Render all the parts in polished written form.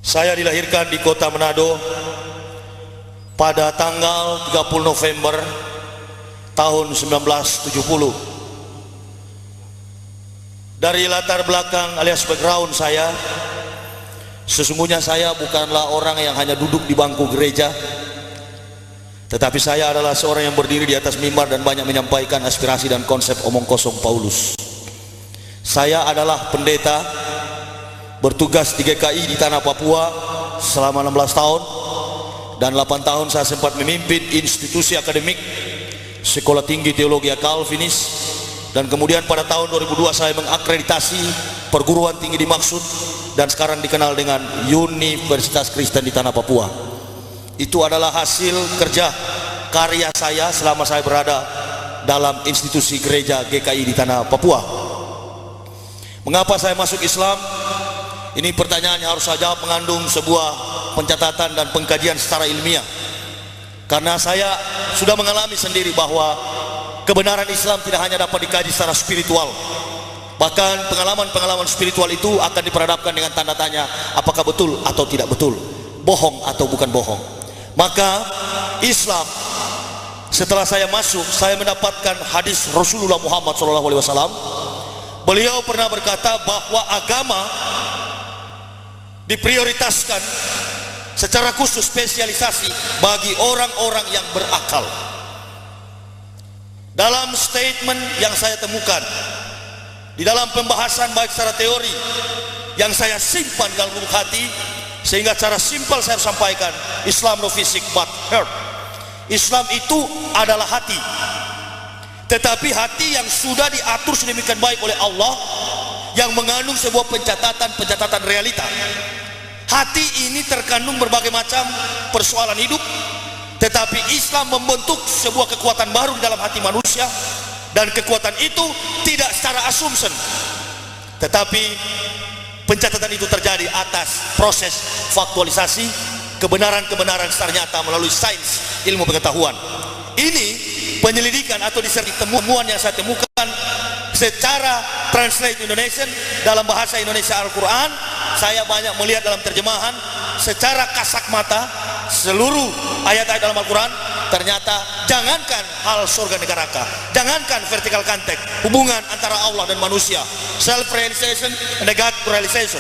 Saya dilahirkan di kota Manado pada tanggal 30 November tahun 1970. Dari latar belakang alias background saya, sesungguhnya saya bukanlah orang yang hanya duduk di bangku gereja, tetapi saya adalah seorang yang berdiri di atas mimbar dan banyak menyampaikan aspirasi dan konsep omong kosong Paulus. Saya adalah pendeta bertugas di GKI di tanah Papua selama 16 tahun, dan 8 tahun saya sempat memimpin institusi akademik Sekolah Tinggi Teologi Calvinis, dan kemudian pada tahun 2002 saya mengakreditasi perguruan tinggi dimaksud dan sekarang dikenal dengan Universitas Kristen di tanah Papua. Itu adalah hasil kerja karya saya selama saya berada dalam institusi gereja GKI di tanah Papua. Mengapa saya masuk Islam? Ini pertanyaan yang harus saya jawab mengandung sebuah pencatatan dan pengkajian secara ilmiah, karena saya sudah mengalami sendiri bahwa kebenaran Islam tidak hanya dapat dikaji secara spiritual, bahkan pengalaman-pengalaman spiritual itu akan diperhadapkan dengan tanda tanya apakah betul atau tidak betul, bohong atau bukan bohong. Maka Islam, setelah saya masuk, saya mendapatkan hadis Rasulullah Muhammad SAW. Beliau pernah berkata bahwa agama diprioritaskan secara khusus spesialisasi bagi orang-orang yang berakal. Dalam statement yang saya temukan di dalam pembahasan baik secara teori yang saya simpan dalam lubuk hati, sehingga cara simpel saya sampaikan, Islam no fisik but heart. Islam itu adalah hati, tetapi hati yang sudah diatur sedemikian baik oleh Allah, yang mengandung sebuah pencatatan realita. Hati ini terkandung berbagai macam persoalan hidup, tetapi Islam membentuk sebuah kekuatan baru di dalam hati manusia, dan kekuatan itu tidak secara assumption, tetapi pencatatan itu terjadi atas proses faktualisasi kebenaran-kebenaran secara nyata melalui sains ilmu pengetahuan. Ini penyelidikan atau temuan yang saya temukan secara translate Indonesian dalam bahasa Indonesia Al-Quran. Saya banyak melihat dalam terjemahan secara kasat mata seluruh ayat-ayat dalam Al-Quran. Ternyata jangankan hal surga neraka, jangankan vertical contact, hubungan antara Allah dan manusia, self realization and God realization,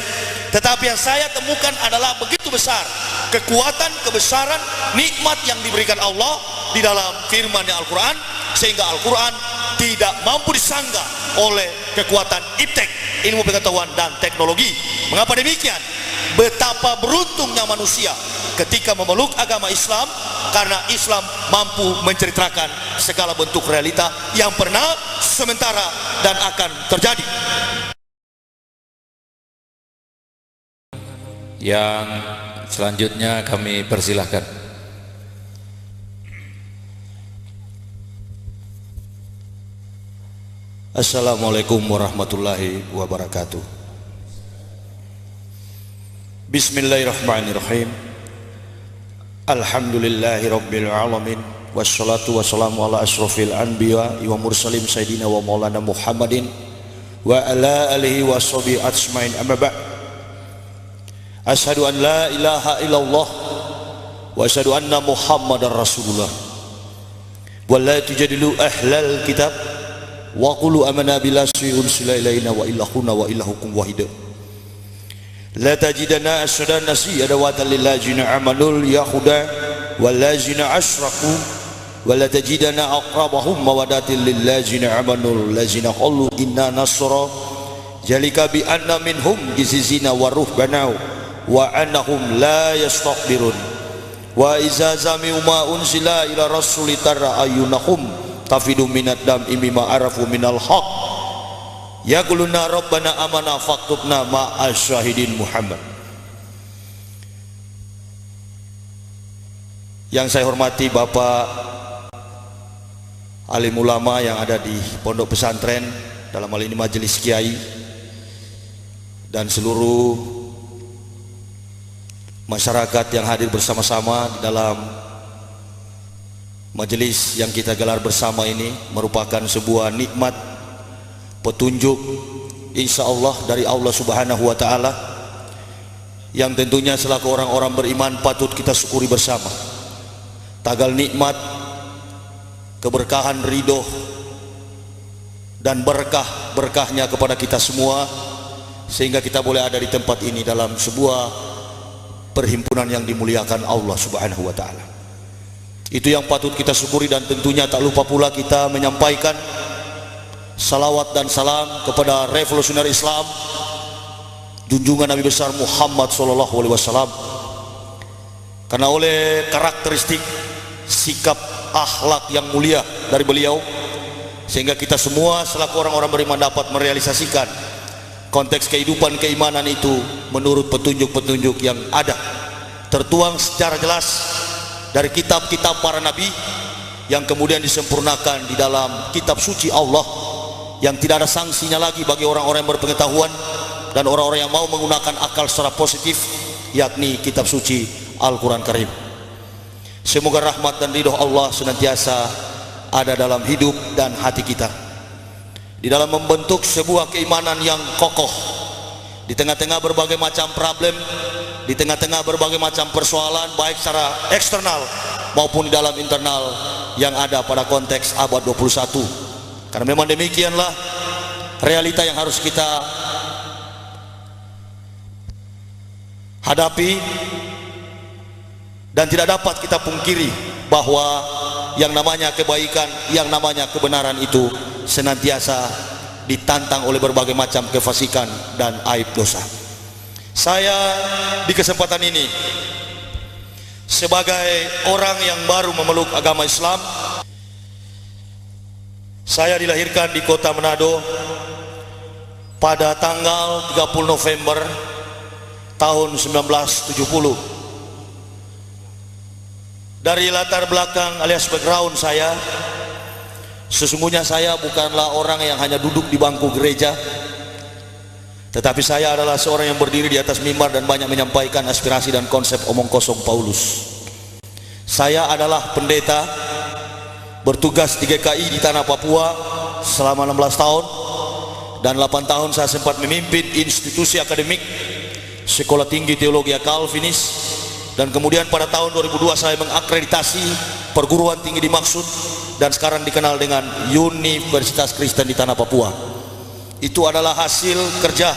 tetapi yang saya temukan adalah begitu besar kekuatan, kebesaran, nikmat yang diberikan Allah di dalam firman-Nya Al-Quran, sehingga Al-Quran tidak mampu disanggah oleh kekuatan iptek, ilmu pengetahuan dan teknologi. Mengapa demikian? Betapa beruntungnya manusia ketika memeluk agama Islam, karena Islam mampu menceritakan segala bentuk realita yang pernah, sementara, dan akan terjadi. Yang selanjutnya kami persilahkan. Assalamualaikum warahmatullahi wabarakatuh. Bismillahirrahmanirrahim. Alhamdulillahi rabbil alamin, wassalatu wassalamu ala asrofil anbiya wa mursalin sayyidina wa maulana Muhammadin wa ala alihi wa sahbihi ajmain, amma ba'd. Asyhadu an la ilaha illallah wa asyhadu anna Muhammadar Rasulullah. Wa la tujadilu ahlal kitab wa qulu amanna billahi unsila ilaina wa ilahuna wa ilahukum wahid. La tajidanna asyadan nasi adawatan lil ladzina amanul yahuda wal ladzina asyraku wa la tajidanna aqrabahum mawadatil lil ladzina amanul ladzina qalu inna nasra jalika bi anna minhum jizizina wa ruhbanau wa annahum la yastakbirun wa iza zami'u ma unsila ila rasuli tara ayunahum tafidu minad dam imma arafu minal haq yaquluna rabbana amana faktubna ma'as syahidin Muhammad. Yang saya hormati Bapak alim ulama yang ada di pondok pesantren, dalam hal ini majelis kiai, dan seluruh masyarakat yang hadir bersama-sama di dalam Majelis yang kita gelar bersama ini merupakan sebuah nikmat petunjuk insya Allah dari Allah Subhanahu wa Ta'ala, yang tentunya selaku orang-orang beriman patut kita syukuri bersama. Tagal nikmat, keberkahan, ridho dan berkahnya kepada kita semua, sehingga kita boleh ada di tempat ini dalam sebuah perhimpunan yang dimuliakan Allah Subhanahu wa Ta'ala. Itu yang patut kita syukuri, dan tentunya tak lupa pula kita menyampaikan salawat dan salam kepada revolusioner Islam, junjungan Nabi besar Muhammad SAW, karena oleh karakteristik sikap akhlak yang mulia dari beliau, sehingga kita semua selaku orang-orang beriman dapat merealisasikan konteks kehidupan keimanan itu menurut petunjuk-petunjuk yang ada, tertuang secara jelas dari kitab-kitab para nabi yang kemudian disempurnakan di dalam kitab suci Allah, yang tidak ada sanksinya lagi bagi orang-orang yang berpengetahuan dan orang-orang yang mau menggunakan akal secara positif, yakni kitab suci Al-Quran Karim. Semoga rahmat dan ridho Allah senantiasa ada dalam hidup dan hati kita, di dalam membentuk sebuah keimanan yang kokoh di tengah-tengah berbagai macam problem, di tengah-tengah berbagai macam persoalan baik secara eksternal maupun di dalam internal yang ada pada konteks abad 21. Karena memang demikianlah realita yang harus kita hadapi, dan tidak dapat kita pungkiri bahwa yang namanya kebaikan, yang namanya kebenaran itu senantiasa ditantang oleh berbagai macam kefasikan dan aib dosa. Saya di kesempatan ini sebagai orang yang baru memeluk agama Islam, saya dilahirkan di kota Manado pada tanggal 30 November tahun 1970. Dari latar belakang alias background saya, sesungguhnya saya bukanlah orang yang hanya duduk di bangku gereja, tetapi saya adalah seorang yang berdiri di atas mimbar dan banyak menyampaikan aspirasi dan konsep omong kosong Paulus. Saya adalah pendeta bertugas di GKI di tanah Papua selama 16 tahun, dan 8 tahun saya sempat memimpin institusi akademik Sekolah Tinggi Teologi Calvinis, dan kemudian pada tahun 2002 saya mengakreditasi perguruan tinggi dimaksud, dan sekarang dikenal dengan Universitas Kristen di tanah Papua. Itu adalah hasil kerja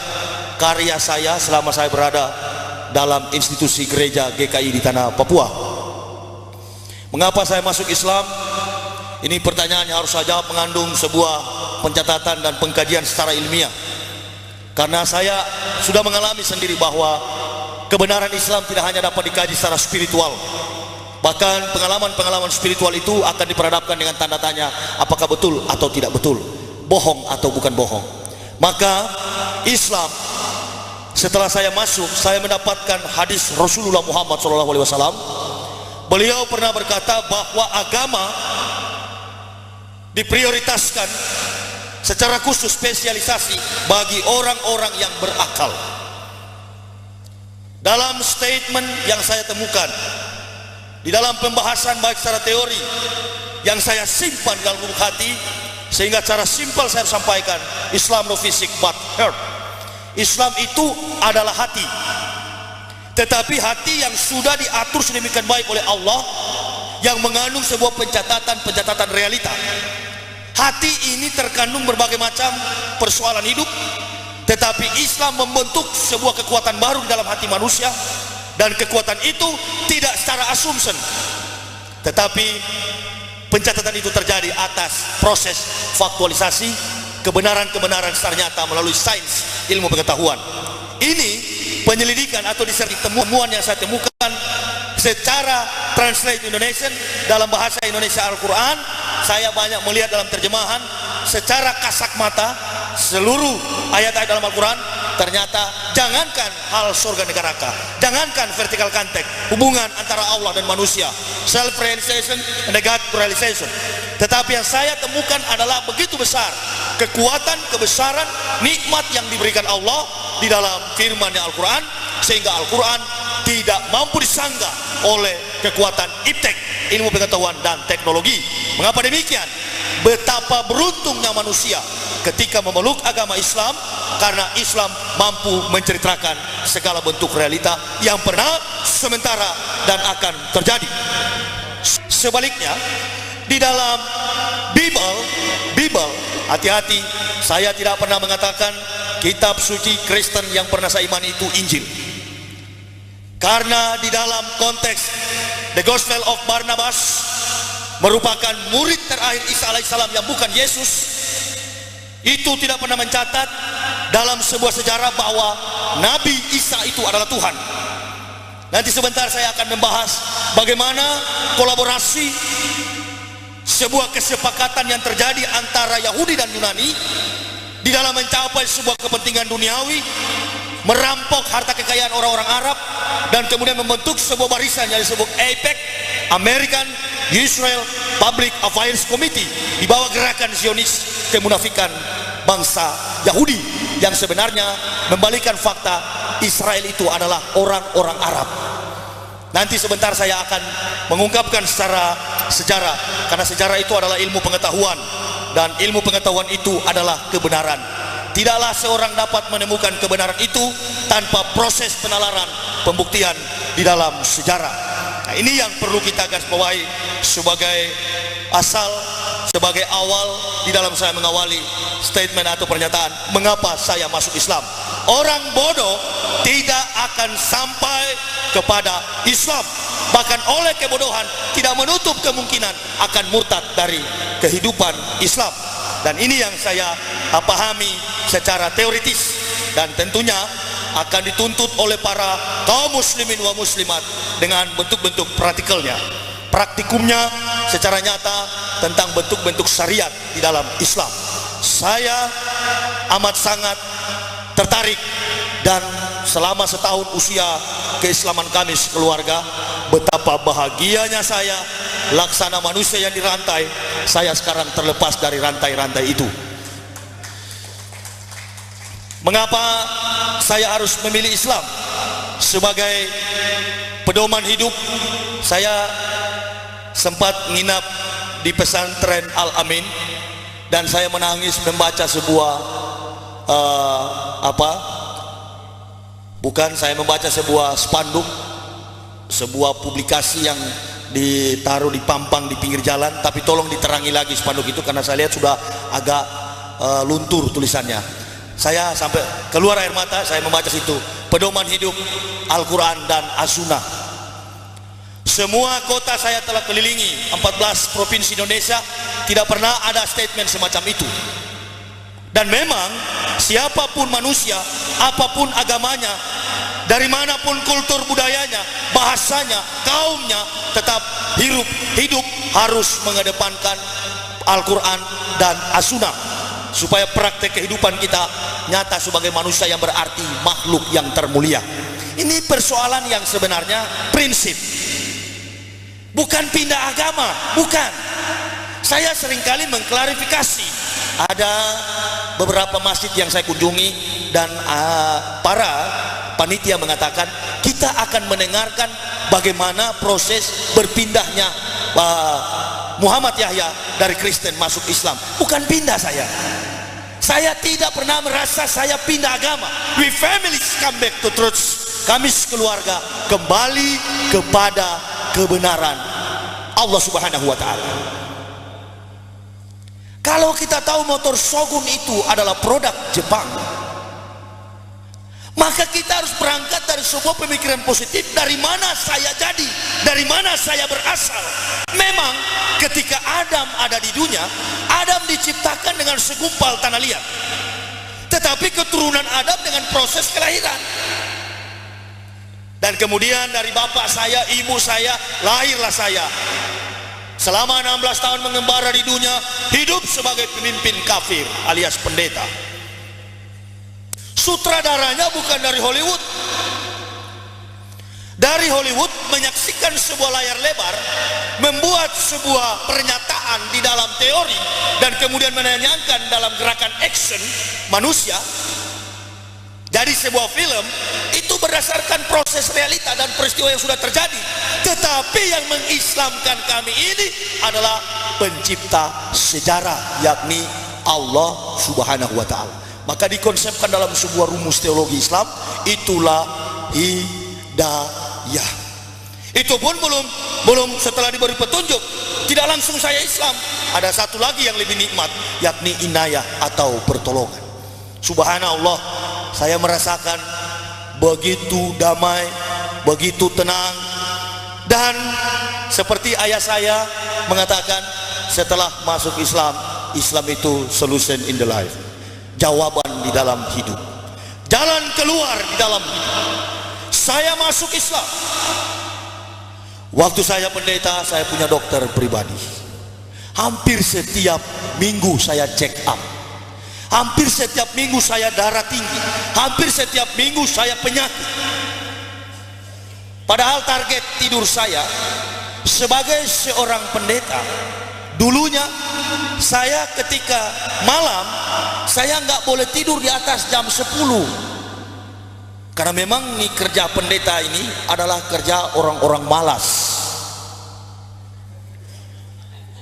karya saya selama saya berada dalam institusi gereja GKI di tanah Papua. Mengapa saya masuk Islam? Ini pertanyaan yang harus saya jawab mengandung sebuah pencatatan dan pengkajian secara ilmiah, karena saya sudah mengalami sendiri bahwa kebenaran Islam tidak hanya dapat dikaji secara spiritual, bahkan pengalaman-pengalaman spiritual itu akan diperhadapkan dengan tanda tanya, apakah betul atau tidak betul, bohong atau bukan bohong. Maka Islam, setelah saya masuk, saya mendapatkan hadis Rasulullah Muhammad SAW. Beliau pernah berkata bahwa agama diprioritaskan secara khusus spesialisasi bagi orang-orang yang berakal. Dalam statement yang saya temukan di dalam pembahasan baik secara teori yang saya simpan dalam lubuk hati, sehingga cara simpel saya sampaikan, Islam no fisik but heart. Islam itu adalah hati, tetapi hati yang sudah diatur sedemikian baik oleh Allah, yang mengandung sebuah pencatatan realita. Hati ini terkandung berbagai macam persoalan hidup, tetapi Islam membentuk sebuah kekuatan baru di dalam hati manusia, dan kekuatan itu tidak secara assumption, tetapi pencatatan itu terjadi atas proses faktualisasi kebenaran-kebenaran secara nyata melalui sains ilmu pengetahuan. Ini penyelidikan atau temuan yang saya temukan secara translate Indonesian dalam bahasa Indonesia Al-Quran. Saya banyak melihat dalam terjemahan secara kasat mata seluruh ayat-ayat dalam Al-Quran. Ternyata jangankan hal surga neraka, jangankan vertical contact, hubungan antara Allah dan manusia, self realization and God realization, tetapi yang saya temukan adalah begitu besar kekuatan, kebesaran, nikmat yang diberikan Allah di dalam firman-Nya Al-Quran, sehingga Al-Quran tidak mampu disanggah oleh kekuatan iptek, ilmu pengetahuan dan teknologi. Mengapa demikian? Betapa beruntungnya manusia ketika memeluk agama Islam, karena Islam mampu menceritakan segala bentuk realita yang pernah, sementara, dan akan terjadi. Sebaliknya, di dalam Bible, hati-hati, saya tidak pernah mengatakan kitab suci Kristen yang pernah saya imani itu Injil. Karena di dalam konteks The Gospel of Barnabas merupakan murid terakhir Isa alaihissalam yang bukan Yesus, itu tidak pernah mencatat dalam sebuah sejarah bahwa Nabi Isa itu adalah Tuhan. Nanti sebentar saya akan membahas bagaimana kolaborasi sebuah kesepakatan yang terjadi antara Yahudi dan Yunani di dalam mencapai sebuah kepentingan duniawi, merampok harta kekayaan orang-orang Arab, dan kemudian membentuk sebuah barisan yang disebut AIPAC, American Israel Public Affairs Committee, di bawah gerakan Zionis kemunafikan bangsa Yahudi yang sebenarnya membalikan fakta Israel itu adalah orang-orang Arab. Nanti sebentar saya akan mengungkapkan secara sejarah, karena sejarah itu adalah ilmu pengetahuan, dan ilmu pengetahuan itu adalah kebenaran. Tidaklah seorang dapat menemukan kebenaran itu tanpa proses penalaran, pembuktian di dalam sejarah. Nah, ini yang perlu kita garis bawahi sebagai asal, sebagai awal di dalam saya mengawali statement atau pernyataan mengapa saya masuk Islam. Orang bodoh tidak akan sampai kepada Islam, bahkan oleh kebodohan tidak menutup kemungkinan akan murtad dari kehidupan Islam. Dan ini yang saya pahami secara teoritis, dan tentunya akan dituntut oleh para kaum muslimin wa muslimat dengan bentuk-bentuk praktikalnya, praktikumnya secara nyata tentang bentuk-bentuk syariat di dalam Islam. Saya amat sangat tertarik, dan selama setahun usia keislaman kami sekeluarga, betapa bahagianya saya, laksana manusia yang dirantai, saya sekarang terlepas dari rantai-rantai itu. Mengapa saya harus memilih Islam sebagai pedoman hidup? Saya sempat nginap di pesantren Al-Amin, dan saya menangis membaca sebuah saya membaca sebuah spanduk, sebuah publikasi yang ditaruh di pampang di pinggir jalan, tapi tolong diterangi lagi spanduk itu, karena saya lihat sudah agak luntur tulisannya. Saya sampai keluar air mata, saya membaca situ, pedoman hidup Al-Quran dan As-Sunnah. Semua kota saya telah kelilingi, 14 provinsi Indonesia, tidak pernah ada statement semacam itu. Dan memang siapapun manusia, apapun agamanya, dari manapun kultur budayanya, bahasanya, kaumnya, tetap hidup harus mengedepankan Al-Quran dan As-Sunnah, supaya praktek kehidupan kita nyata sebagai manusia yang berarti, makhluk yang termulia. Ini persoalan yang sebenarnya prinsip, bukan pindah agama, bukan. Saya seringkali mengklarifikasi, ada beberapa masjid yang saya kunjungi, dan para panitia mengatakan kita akan mendengarkan bagaimana proses berpindahnya Muhammad Yahya dari Kristen masuk Islam. Bukan pindah saya tidak pernah merasa saya pindah agama. We families come back to truth. Kami sekeluarga kembali kepada kebenaran Allah Subhanahu wa ta'ala. Kalau kita tahu motor Shogun itu adalah produk Jepang, maka kita harus berangkat dari sebuah pemikiran positif. Dari mana saya jadi, dari mana saya berasal. Memang ketika Adam ada di dunia, Adam diciptakan dengan segumpal tanah liat, tetapi keturunan Adam dengan proses kelahiran. Dan kemudian dari bapak saya, ibu saya, lahirlah saya. Selama 16 tahun mengembara di dunia, hidup sebagai pemimpin kafir alias pendeta. Sutradaranya bukan dari Hollywood. Dari Hollywood menyaksikan sebuah layar lebar, membuat sebuah pernyataan di dalam teori, dan kemudian menyanyikan dalam gerakan action manusia. Jadi sebuah film itu berdasarkan proses realita dan peristiwa yang sudah terjadi. Tetapi tetapi yang mengislamkan kami ini adalah pencipta sejarah, yakni Allah Subhanahu wa Ta'ala. Maka dikonsepkan dalam sebuah rumus teologi Islam, itulah hidayah. Itu pun belum setelah diberi petunjuk, tidak langsung saya Islam. Ada satu lagi yang lebih nikmat, yakni inayah atau pertolongan. Subhanallah, saya merasakan begitu damai, begitu tenang. Dan seperti ayah saya mengatakan, setelah masuk Islam, Islam itu solution in the life, jawaban di dalam hidup, jalan keluar di dalam hidup. Saya masuk Islam. Waktu saya pendeta, saya punya dokter pribadi. Hampir setiap minggu saya check up. Hampir setiap minggu saya darah tinggi. Hampir setiap minggu saya penyakit. Padahal target tidur saya sebagai seorang pendeta, dulunya saya ketika malam saya nggak boleh tidur di atas jam 10. Karena memang nih, kerja pendeta ini adalah kerja orang-orang malas.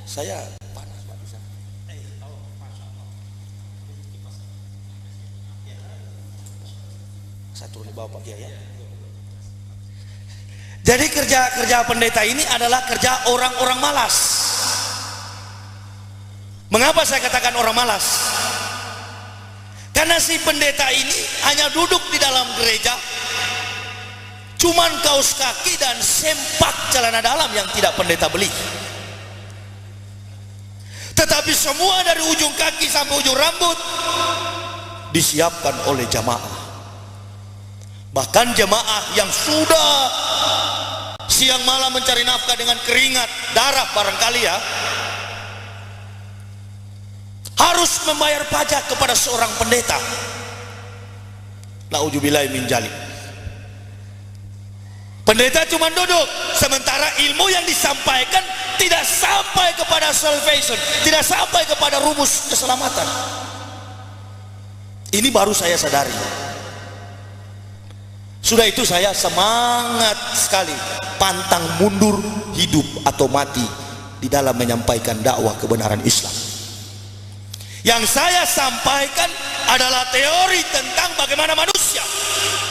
Saya panas Pak, bisa. Saya turun di bawah Pak Kiai ya. Jadi kerja pendeta ini adalah kerja orang-orang malas. Mengapa saya katakan orang malas? Karena si pendeta ini hanya duduk di dalam gereja, cuman kaos kaki dan sempak celana dalam yang tidak pendeta beli. Tetapi semua dari ujung kaki sampai ujung rambut disiapkan oleh jamaah. Bahkan jemaah yang sudah siang malam mencari nafkah dengan keringat darah barangkali ya, harus membayar pajak kepada seorang pendeta. Na'udzubillahi min dzalik. Pendeta cuma duduk, sementara ilmu yang disampaikan tidak sampai kepada salvation, tidak sampai kepada rumus keselamatan. Ini baru saya sadari. Sudah itu saya semangat sekali, pantang mundur, hidup atau mati di dalam menyampaikan dakwah kebenaran Islam. Yang saya sampaikan adalah teori tentang bagaimana manusia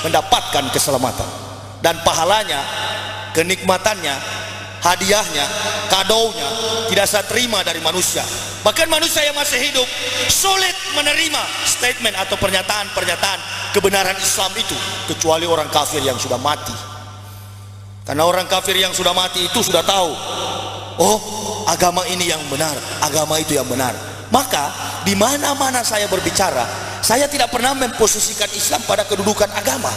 mendapatkan keselamatan, dan pahalanya, kenikmatannya, hadiahnya, kadonya tidak saya terima dari manusia. Bahkan manusia yang masih hidup sulit menerima statement atau pernyataan-pernyataan kebenaran Islam itu, kecuali orang kafir yang sudah mati. Karena orang kafir yang sudah mati itu sudah tahu, oh agama ini yang benar, agama itu yang benar. Maka di mana-mana saya berbicara, saya tidak pernah memposisikan Islam pada kedudukan agama.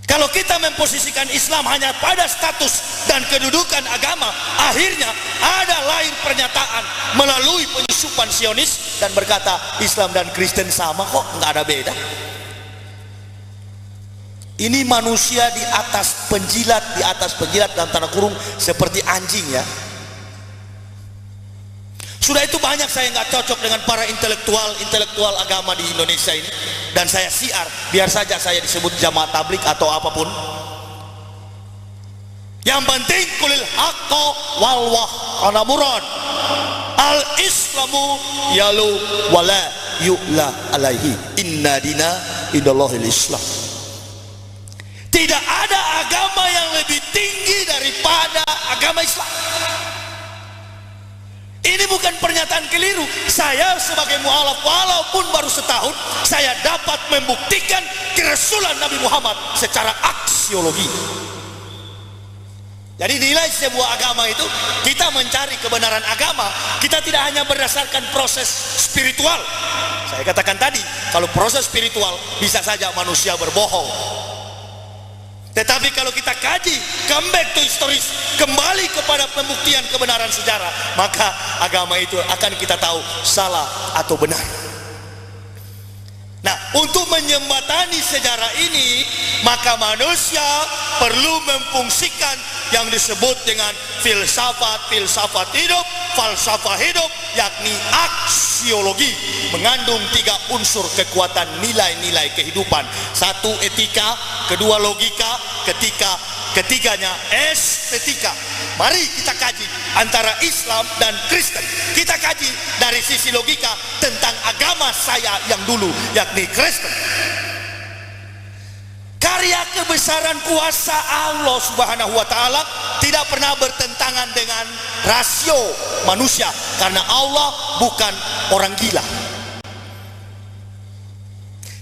Kalau kita memposisikan Islam hanya pada status dan kedudukan agama, akhirnya ada lahir pernyataan melalui penyusupan Zionis dan berkata Islam dan Kristen sama kok, nggak ada beda. Ini manusia di atas penjilat dalam tanda kurung seperti anjing ya. Sudah itu banyak saya nggak cocok dengan para intelektual agama di Indonesia ini, dan saya siar, biar saja saya disebut jamaah tablik atau apapun. Yang penting kulil haqqo wal wahana murad. Al Islamu yalu wala yu'la alaihi. Inna dina indallahil Islam. Tidak ada agama yang lebih tinggi daripada agama Islam. Ini bukan pernyataan keliru. Saya sebagai mu'alaf walaupun baru setahun, saya dapat membuktikan kerasulan Nabi Muhammad secara aksiologi. Jadi nilai sebuah agama itu, kita mencari kebenaran agama, kita tidak hanya berdasarkan proses spiritual. Saya katakan tadi, kalau proses spiritual bisa saja manusia berbohong. Tetapi kalau kita kaji, come back to historis, kembali kepada pembuktian kebenaran sejarah, maka agama itu akan kita tahu salah atau benar. Nah, untuk menjembatani sejarah ini, maka manusia perlu memfungsikan yang disebut dengan filsafat hidup, falsafah hidup, yakni aksiologi, mengandung 3 unsur kekuatan nilai-nilai kehidupan. 1 etika, 2 logika, ketiga ketiganya estetika. Mari kita kaji antara Islam dan Kristen. Kita kaji dari sisi logika tentang agama saya yang dulu, yakni Kristen. Karya kebesaran kuasa Allah Subhanahu wa Ta'ala tidak pernah bertentangan dengan rasio manusia, karena Allah bukan orang gila.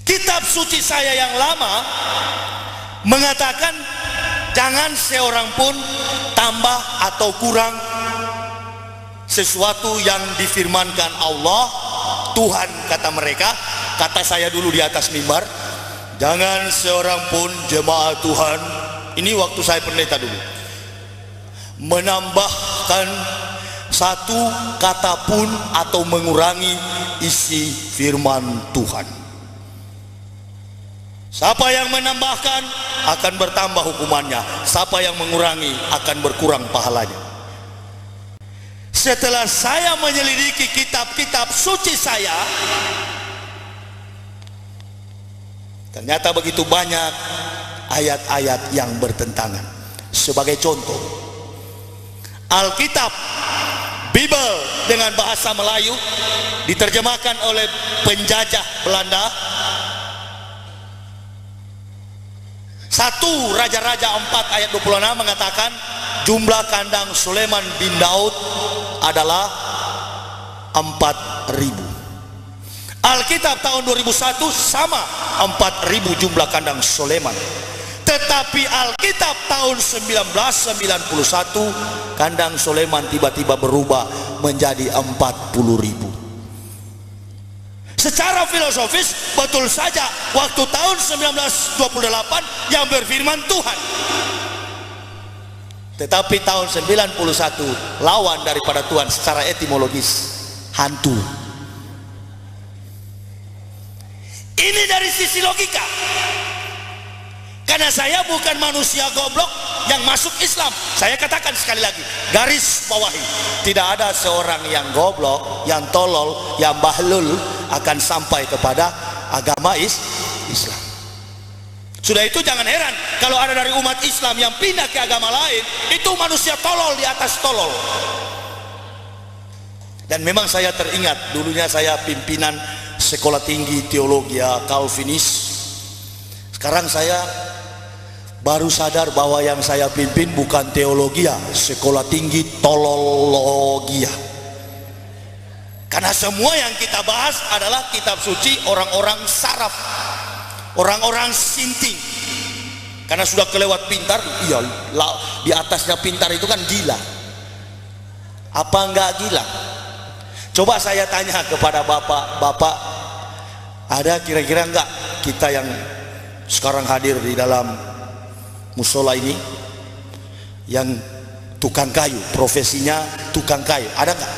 Kitab suci saya yang lama mengatakan jangan seorang pun tambah atau kurang sesuatu yang difirmankan Allah Tuhan, kata mereka. Kata saya dulu di atas mimbar, jangan seorang pun jemaah Tuhan, ini waktu saya pendeta dulu, menambahkan satu kata pun atau mengurangi isi firman Tuhan. Siapa yang menambahkan akan bertambah hukumannya, siapa yang mengurangi akan berkurang pahalanya. Setelah saya menyelidiki kitab-kitab suci saya, ternyata begitu banyak ayat-ayat yang bertentangan. Sebagai contoh, Alkitab, Bible dengan bahasa Melayu diterjemahkan oleh penjajah Belanda. 1 Raja-Raja 4 ayat 26 mengatakan jumlah kandang Sulaiman bin Daud adalah 4.000. Alkitab tahun 2001 sama 4.000 jumlah kandang Sulaiman. Tetapi Alkitab tahun 1991 kandang Sulaiman tiba-tiba berubah menjadi 40.000. Secara filosofis betul saja waktu tahun 1928 yang berfirman Tuhan, tetapi tahun 91 lawan daripada Tuhan secara etimologis, hantu. Ini dari sisi logika. Karena saya bukan manusia goblok yang masuk Islam. Saya katakan sekali lagi, garis bawahi, tidak ada seorang yang goblok, yang tolol, yang bahlul akan sampai kepada agama Islam. Sudah itu jangan heran kalau ada dari umat Islam yang pindah ke agama lain, itu manusia tolol di atas tolol. Dan memang saya teringat dulunya saya pimpinan sekolah tinggi teologi Calvinis. Sekarang saya baru sadar bahwa yang saya pimpin bukan teologi, sekolah tinggi tolologia. Karena semua yang kita bahas adalah kitab suci orang-orang saraf, orang-orang sinting. Karena sudah kelewat pintar, iya, di atasnya pintar itu kan gila. Apa enggak gila? Coba saya tanya kepada bapak-bapak, ada kira-kira enggak kita yang sekarang hadir di dalam musola ini yang tukang kayu, profesinya tukang kayu, ada enggak?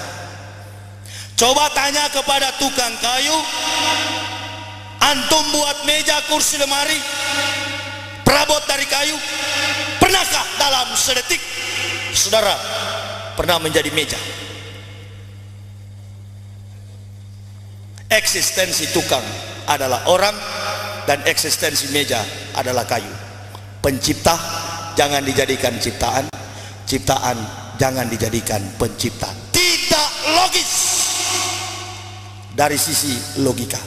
Coba tanya kepada tukang kayu, antum buat meja, kursi, lemari, perabot dari kayu, pernahkah dalam sedetik saudara pernah menjadi meja? Eksistensi tukang adalah orang dan eksistensi meja adalah kayu. Pencipta jangan dijadikan ciptaan, ciptaan jangan dijadikan pencipta. Tidak logis dari sisi logika.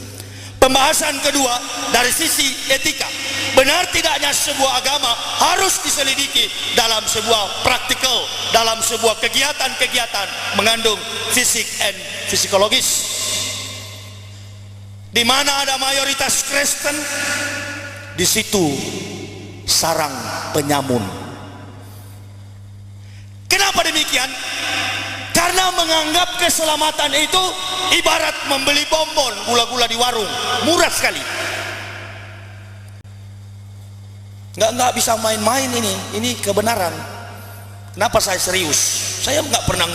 Pembahasan kedua dari sisi etika. Benar tidaknya sebuah agama harus diselidiki dalam sebuah praktikal, dalam sebuah kegiatan-kegiatan mengandung fisik and psikologis. Di mana ada mayoritas Kristen, di situ sarang penyamun. Kenapa demikian? Karena menganggap keselamatan itu ibarat membeli bonbon gula-gula di warung, murah sekali. Nggak bisa main-main ini kebenaran. Kenapa saya serius? Saya nggak pernah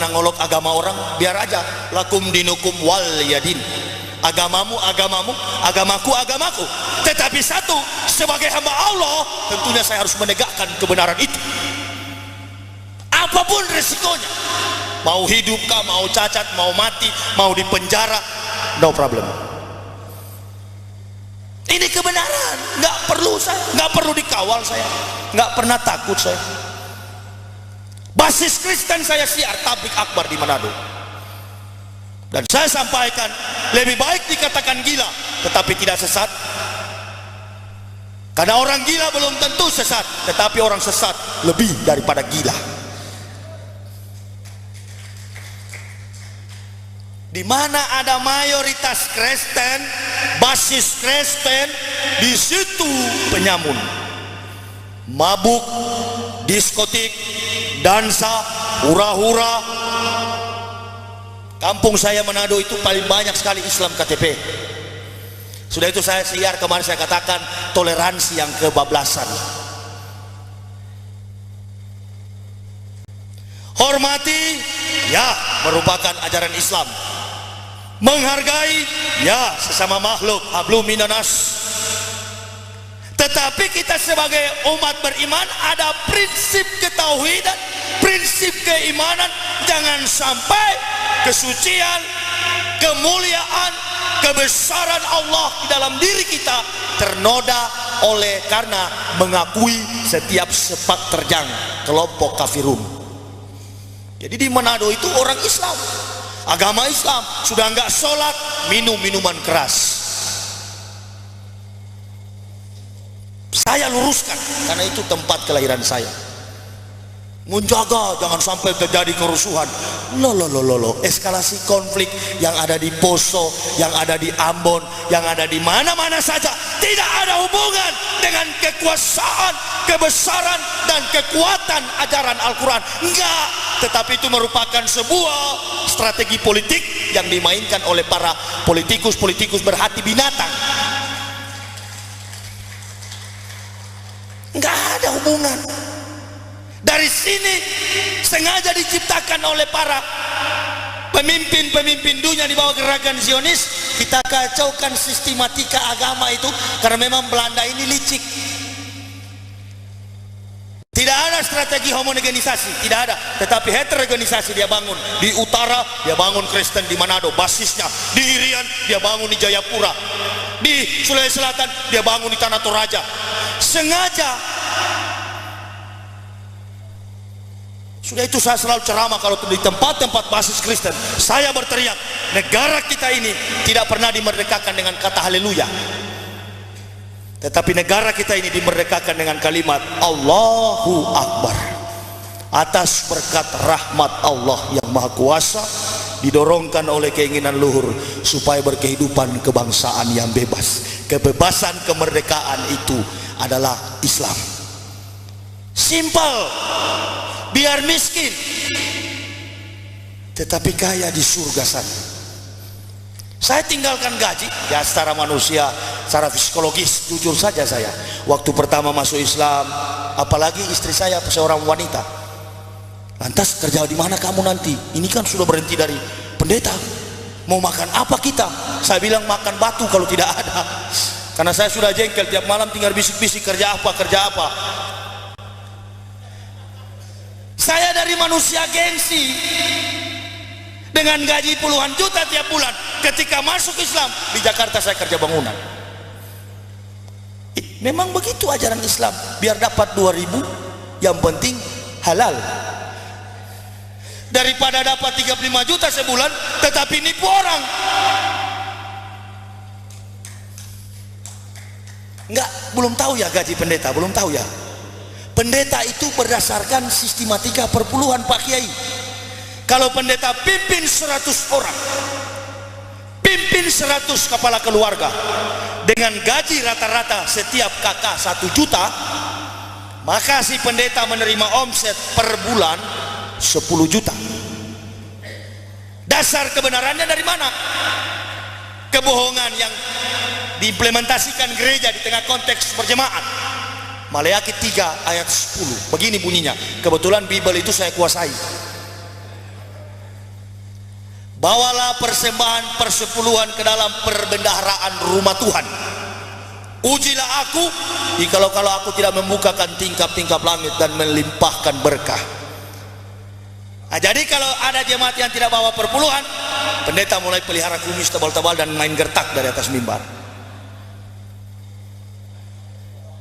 ngolok agama orang, biar aja. Lakum dinukum wal yadin. Agamamu agamamu, agamaku agamaku. Tetapi satu, sebagai hamba Allah tentunya saya harus menegakkan kebenaran itu, apapun resikonya. Mau hidup kah, mau cacat, mau mati, mau di penjara, no problem. Ini kebenaran, nggak perlu saya, nggak perlu dikawal saya, nggak pernah takut saya. Basis Kristen saya siar tablik akbar di Manado. Dan saya sampaikan, lebih baik dikatakan gila tetapi tidak sesat. Karena orang gila belum tentu sesat, tetapi orang sesat lebih daripada gila. Di mana ada mayoritas Kristen, basis Kristen, di situ penyamun, mabuk, diskotik, dansa, hura-hura. Kampung saya Manado itu paling banyak sekali Islam KTP. Sudah itu saya siar kemarin, saya katakan toleransi yang kebablasan. Hormati, ya, merupakan ajaran Islam. Menghargai, ya, sesama makhluk, hablum minanas. Tetapi kita sebagai umat beriman ada prinsip ketauhidan, prinsip keimanan. Jangan sampai kesucian, kemuliaan, kebesaran Allah di dalam diri kita ternoda oleh karena mengakui setiap sepak terjang kelompok kafirun. Jadi di Manado itu orang Islam, agama Islam, sudah enggak sholat, minum minuman keras. Saya luruskan karena itu tempat kelahiran saya. Menjaga jangan sampai terjadi kerusuhan. Eskalasi konflik yang ada di Poso, yang ada di Ambon, yang ada di mana-mana saja tidak ada hubungan dengan kekuasaan, kebesaran dan kekuatan ajaran Al-Quran. Enggak, tetapi itu merupakan sebuah strategi politik yang dimainkan oleh para politikus-politikus berhati binatang. Enggak ada hubungan. Dari sini sengaja diciptakan oleh para pemimpin-pemimpin dunia di bawah gerakan Zionis. Kita kacaukan sistematika agama itu karena memang Belanda ini licik. Tidak ada strategi homogenisasi, tidak ada. Tetapi heterogenisasi dia bangun. Di utara dia bangun Kristen di Manado, basisnya. Di Irian dia bangun di Jayapura. Di Sulawesi Selatan dia bangun di Tanah Toraja. Sengaja. Sudah itu saya selalu ceramah kalau di tempat-tempat basis Kristen. Saya berteriak, negara kita ini tidak pernah dimerdekakan dengan kata haleluya. Tetapi negara kita ini dimerdekakan dengan kalimat Allahu Akbar. Atas berkat rahmat Allah yang Maha Kuasa, didorongkan oleh keinginan luhur supaya berkehidupan kebangsaan yang bebas. Kebebasan kemerdekaan itu adalah Islam. Simpel. Biar miskin tetapi kaya di surga sana. Saya tinggalkan gaji ya secara manusia, secara psikologis. Jujur saja saya waktu pertama masuk Islam, apalagi istri saya seorang wanita, lantas kerja di mana kamu nanti? Ini kan sudah berhenti dari pendeta, mau makan apa kita? Saya bilang makan batu kalau tidak ada, karena saya sudah jengkel tiap malam tinggal bisik-bisik kerja apa, kerja apa. Saya dari manusia gengsi dengan gaji puluhan juta tiap bulan. Ketika masuk Islam di Jakarta saya kerja bangunan. Memang begitu ajaran Islam. Biar dapat 2.000, yang penting halal. Daripada dapat 35 juta sebulan tetapi nipu orang. Enggak, belum tahu ya gaji pendeta, belum tahu ya. Pendeta itu berdasarkan sistematika perpuluhan Pak Kiai. Kalau pendeta pimpin 100 orang, pimpin 100 kepala keluarga, dengan gaji rata-rata setiap kakak 1 juta, maka si pendeta menerima omset per bulan 10 juta. Dasar kebenarannya dari mana? Kebohongan yang diimplementasikan gereja di tengah konteks berjemaat. Maleakhi 3 ayat 10 begini bunyinya. Kebetulan Bible itu saya kuasai. Bawalah persembahan persepuluhan ke dalam perbendaharaan rumah Tuhan. Ujilah aku kalau aku tidak membukakan tingkap-tingkap langit dan melimpahkan berkah. Nah, jadi kalau ada jemaat yang tidak bawa perpuluhan, pendeta mulai pelihara kumis tebal-tebal dan main gertak dari atas mimbar.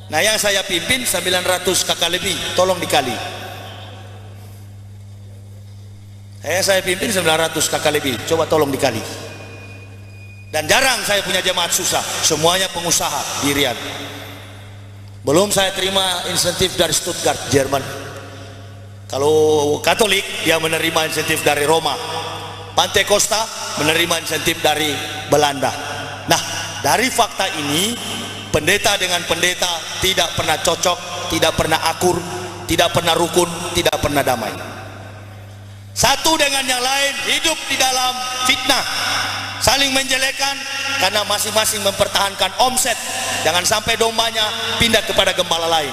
Nah, yang saya pimpin 900 kakak lebih, tolong dikali. Yang saya pimpin 900 kakak lebih, coba tolong dikali. Dan jarang saya punya jemaat susah, semuanya pengusaha di Riyadh. Belum saya terima insentif dari Stuttgart, Jerman. Kalau Katolik dia menerima insentif dari Roma, Pantai Costa menerima insentif dari Belanda. Nah, dari fakta ini pendeta dengan pendeta tidak pernah cocok, tidak pernah akur, tidak pernah rukun, tidak pernah damai. Satu dengan yang lain hidup di dalam fitnah, saling menjelekan karena masing-masing mempertahankan omset. Jangan sampai dombanya pindah kepada gembala lain.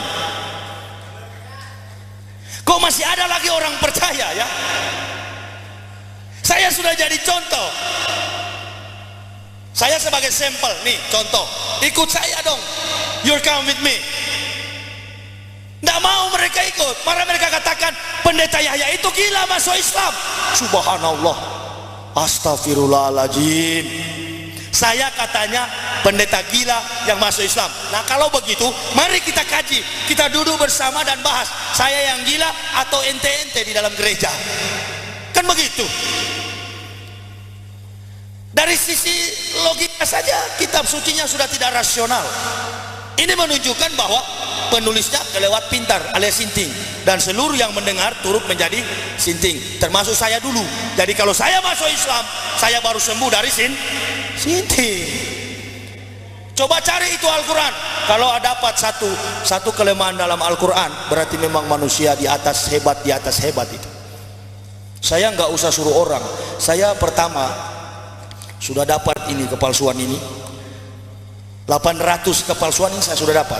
Kok masih ada lagi orang percaya ya? Saya sudah jadi contoh. Saya sebagai sampel nih, contoh. Ikut saya dong. You come with me. Nggak mau mereka ikut. Malah mereka katakan pendeta Yahya itu gila masuk Islam. Subhanallah. Astagfirullahaladzim. Saya katanya pendeta gila yang masuk Islam. Nah, kalau begitu mari kita kaji, kita duduk bersama dan bahas, saya yang gila atau ente-ente di dalam gereja. Kan begitu. Dari sisi logika saja kitab sucinya sudah tidak rasional. Ini menunjukkan bahwa penulisnya kelewat pintar alias sinting, dan seluruh yang mendengar turut menjadi sinting, termasuk saya dulu. Jadi kalau saya masuk Islam, saya baru sembuh dari sinting. Coba cari itu Al-Quran. Kalau dapat satu kelemahan dalam Al-Quran, berarti memang manusia di atas hebat itu. Saya nggak usah suruh orang. Saya pertama sudah dapat ini kepalsuan ini. 800 kepalsuan ini saya sudah dapat.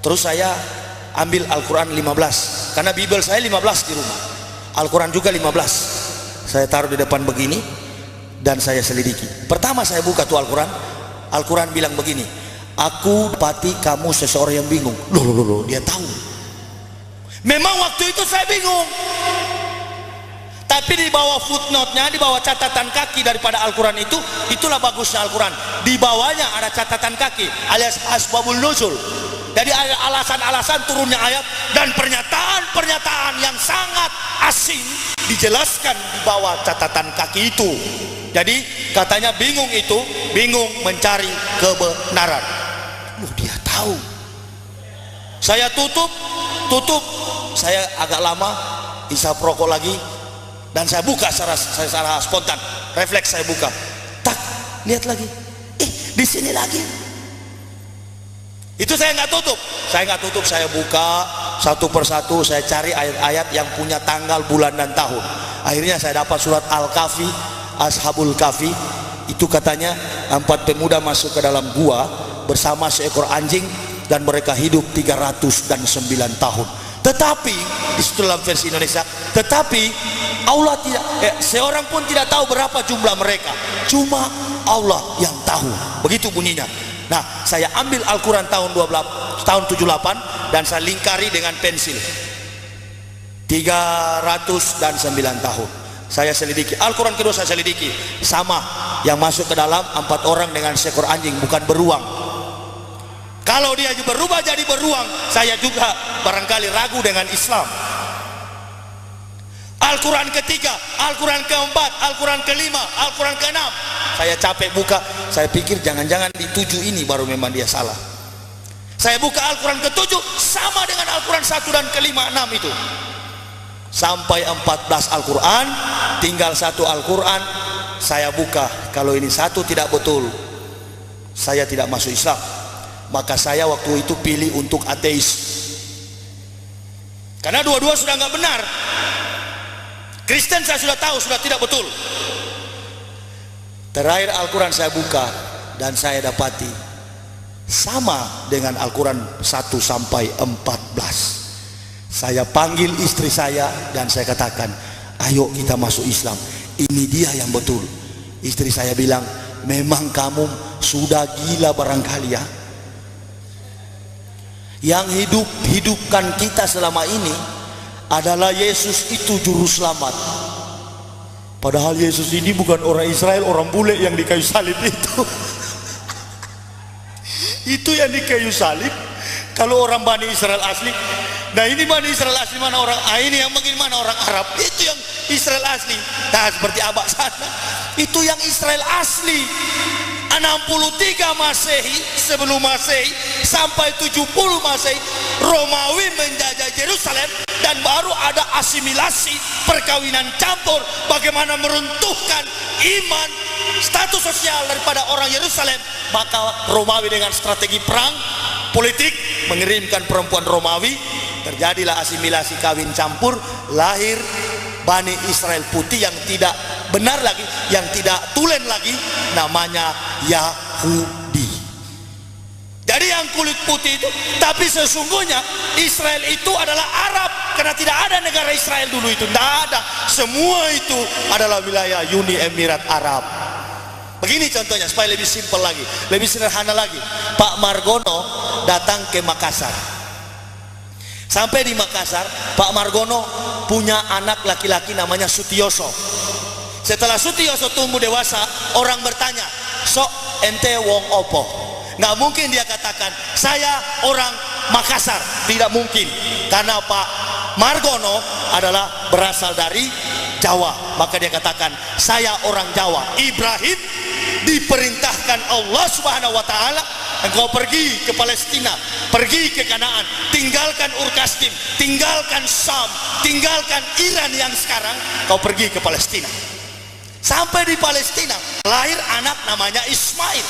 Terus saya ambil Al-Quran 15, karena Bible saya 15 di rumah, Al-Quran juga 15. Saya taruh di depan begini dan saya selidiki. Pertama saya buka tuh Al-Quran bilang begini, aku dapati kamu seseorang yang bingung. Loh, dia tahu. Memang waktu itu saya bingung, tapi di bawah footnote-nya, di bawah catatan kaki daripada Al-Quran itulah bagusnya Al-Quran. Di bawahnya ada catatan kaki alias asbabul nuzul. Jadi ada alasan-alasan turunnya ayat dan pernyataan-pernyataan yang sangat asing dijelaskan di bawah catatan kaki itu. Jadi katanya bingung mencari kebenaran. Dia tahu. Saya tutup, saya agak lama isap rokok lagi, dan saya buka secara spontan, refleks saya buka, tak lihat lagi, di sini lagi. Itu saya nggak tutup, saya buka satu persatu, saya cari ayat-ayat yang punya tanggal, bulan dan tahun. Akhirnya saya dapat surat Al-Kahfi, Ashabul Kahfi. Itu katanya 4 pemuda masuk ke dalam gua bersama seekor anjing dan mereka hidup 309 tahun. Tetapi di dalam versi Indonesia, tetapi Allah tidak, seorang pun tidak tahu berapa jumlah mereka, cuma Allah yang tahu. Begitu bunyinya. Nah, saya ambil Al-Quran tahun 78 dan saya lingkari dengan pensil 309 tahun. Saya selidiki Al-Quran kedua, saya selidiki sama yang masuk ke dalam 4 orang dengan seekor anjing, bukan beruang. Kalau dia berubah jadi beruang, saya juga barangkali ragu dengan Islam. Al-Quran ketiga, Al-Quran keempat, Al-Quran kelima, Al-Quran keenam, saya capek buka. Saya pikir jangan-jangan di 7 ini baru memang dia salah. Saya buka Al-Quran ke-7 sama dengan Al-Quran 1 dan ke-5, 6 itu. Sampai 14 Al-Quran, tinggal 1 Al-Quran. Saya buka, kalau ini 1 tidak betul, saya tidak masuk Islam. Maka saya waktu itu pilih untuk ateis, karena dua-dua sudah nggak benar. Kristen saya sudah tahu sudah tidak betul. Terakhir Al-Quran saya buka dan saya dapati sama dengan Al-Quran 1 sampai 14. Saya panggil istri saya dan saya katakan, ayo kita masuk Islam, ini dia yang betul. Istri saya bilang, memang kamu sudah gila barangkali ya. Yang hidupkan kita selama ini adalah Yesus itu juru selamat. Padahal Yesus ini bukan orang Israel, orang bule yang di kayu salib itu. Itu yang di kayu salib Kalau orang Bani Israel asli, nah ini Bani Israel asli mana orang? Ini yang bagaimana orang Arab? Itu yang Israel asli. Nah seperti abak sana, itu yang Israel asli. 63 Masehi sebelum Masehi sampai 70 Masehi Romawi menjajah Yerusalem, dan baru ada asimilasi, perkawinan campur, bagaimana meruntuhkan iman, status sosial daripada orang Yerusalem. Maka Romawi dengan strategi perang politik mengirimkan perempuan Romawi, terjadilah asimilasi, kawin campur, lahir Bani Israel putih yang tidak benar lagi, yang tidak tulen lagi, namanya Yahudi. Jadi yang kulit putih itu, tapi sesungguhnya Israel itu adalah Arab, karena tidak ada negara Israel dulu itu, tidak ada. Semua itu adalah wilayah Uni Emirat Arab. Begini contohnya supaya lebih simpel lagi, lebih sederhana lagi. Pak Margono datang ke Makassar. Sampai di Makassar, Pak Margono punya anak laki-laki namanya Sutioso. Setelah Sutioso tumbuh dewasa, orang bertanya, sok ente wong opo? Nggak mungkin dia katakan saya orang Makassar, tidak mungkin, karena Pak Margono adalah berasal dari Jawa. Maka dia katakan saya orang Jawa. Ibrahim diperintahkan Allah Subhanahu wa taala, engkau pergi ke Palestina, pergi ke Kanaan, tinggalkan Ur Kasdim, tinggalkan Syam, tinggalkan Iran yang sekarang, kau pergi ke Palestina. Sampai di Palestina lahir anak namanya Ismail.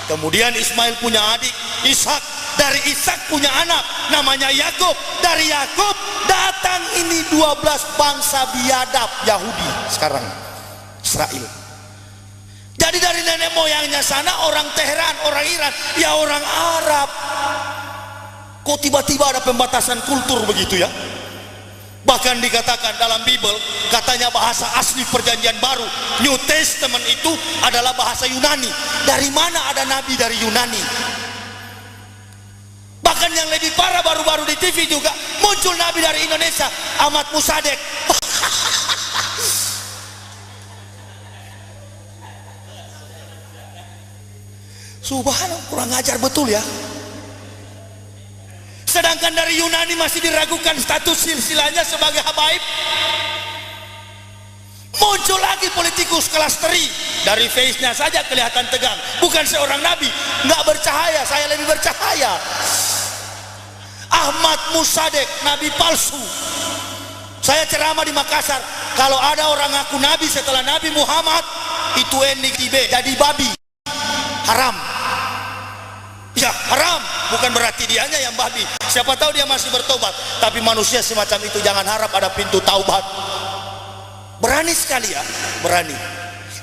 Kemudian Ismail punya adik Ishak, dari Ishak punya anak namanya Yakub, dari Yakub datang ini 12 bangsa biadab Yahudi sekarang, Israel. Jadi dari nenek moyangnya sana orang Teheran, orang Iran, ya orang Arab. Kok tiba-tiba ada pembatasan kultur begitu ya? Bahkan dikatakan dalam Bible, katanya bahasa asli perjanjian baru, New Testament itu adalah bahasa Yunani. Dari mana ada nabi dari Yunani? Bahkan yang lebih parah, baru-baru di TV juga muncul nabi dari Indonesia, Ahmad Musadek. Subhanallah, kurang ajar betul ya. Sedangkan dari Yunani masih diragukan status silsilahnya sebagai habaib. Muncul lagi politikus kelas teri, dari face-nya saja kelihatan tegang, bukan seorang nabi, nggak bercahaya, saya lebih bercahaya. Ahmad Musadek, nabi palsu. Saya ceramah di Makassar, kalau ada orang ngaku nabi setelah Nabi Muhammad, itu enik tibe, jadi babi, haram. Ya haram, bukan berarti dianya yang babi. Siapa tahu dia masih bertobat. Tapi manusia semacam itu jangan harap ada pintu taubat. Berani sekali ya, berani.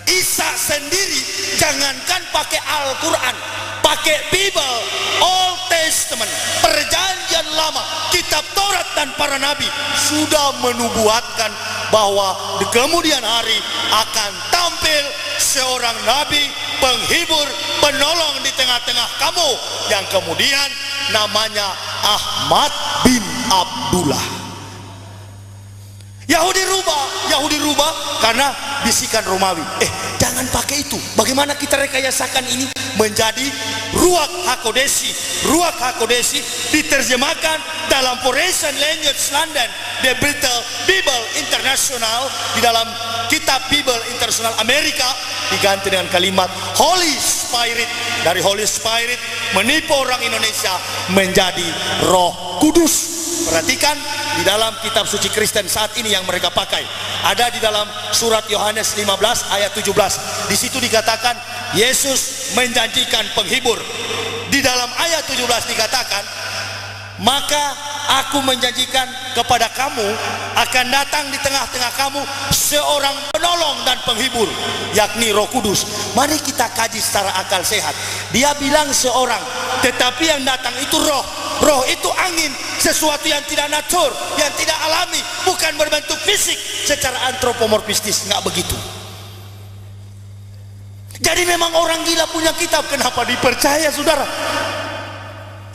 Isa sendiri jangankan pakai Al-Quran, pakai Bible, Old Testament, perjanjian lama, kitab Taurat dan para nabi sudah menubuatkan bahwa di kemudian hari akan tampil seorang nabi, penghibur, penolong di tengah-tengah kamu, yang kemudian namanya Ahmad bin Abdullah. Yahudi rubah karena bisikan Romawi. Jangan pakai itu. Bagaimana kita rekayasakan ini menjadi Ruach HaKodesi. Ruach HaKodesi diterjemahkan dalam Foreign Language London, The Bible International, di dalam kitab Bible International Amerika diganti dengan kalimat Holy Spirit. Dari Holy Spirit menipu orang Indonesia menjadi Roh Kudus. Perhatikan di dalam kitab suci Kristen saat ini yang mereka pakai, ada di dalam surat Yohanes 15 ayat 17. Di situ dikatakan Yesus menjanjikan penghibur. Di dalam ayat 17 dikatakan, maka aku menjanjikan kepada kamu akan datang di tengah-tengah kamu seorang penolong dan penghibur, yakni Roh Kudus. Mari kita kaji secara akal sehat. Dia bilang seorang, tetapi yang datang itu roh. Roh itu angin, sesuatu yang tidak natur, yang tidak alami, bukan berbentuk fisik secara antropomorfistis, nggak begitu. Jadi memang orang gila punya kitab, kenapa dipercaya saudara?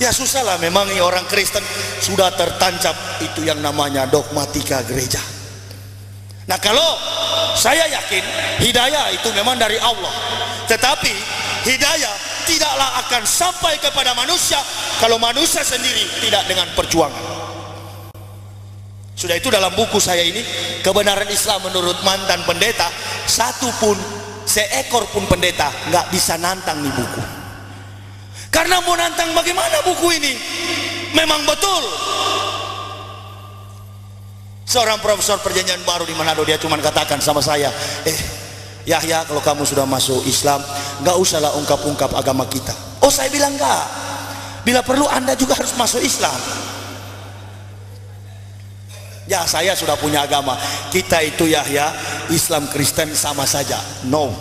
Ya susah lah, memang orang Kristen sudah tertancap itu yang namanya dogmatika gereja. Nah kalau saya yakin hidayah itu memang dari Allah, tetapi hidayah tidaklah akan sampai kepada manusia kalau manusia sendiri tidak dengan perjuangan. Sudah itu dalam buku saya ini, Kebenaran Islam menurut mantan pendeta, seekor pun pendeta nggak bisa nantang nih buku. Karena mau nantang bagaimana buku ini? Memang betul. Seorang profesor perjanjian baru di Manado, dia cuma katakan sama saya, Yahya, kalau kamu sudah masuk Islam, nggak usahlah ungkap-ungkap agama kita. Oh, saya bilang enggak. Bila perlu Anda juga harus masuk Islam. Ya, saya sudah punya agama. Kita itu Yahya, Islam Kristen sama saja. No.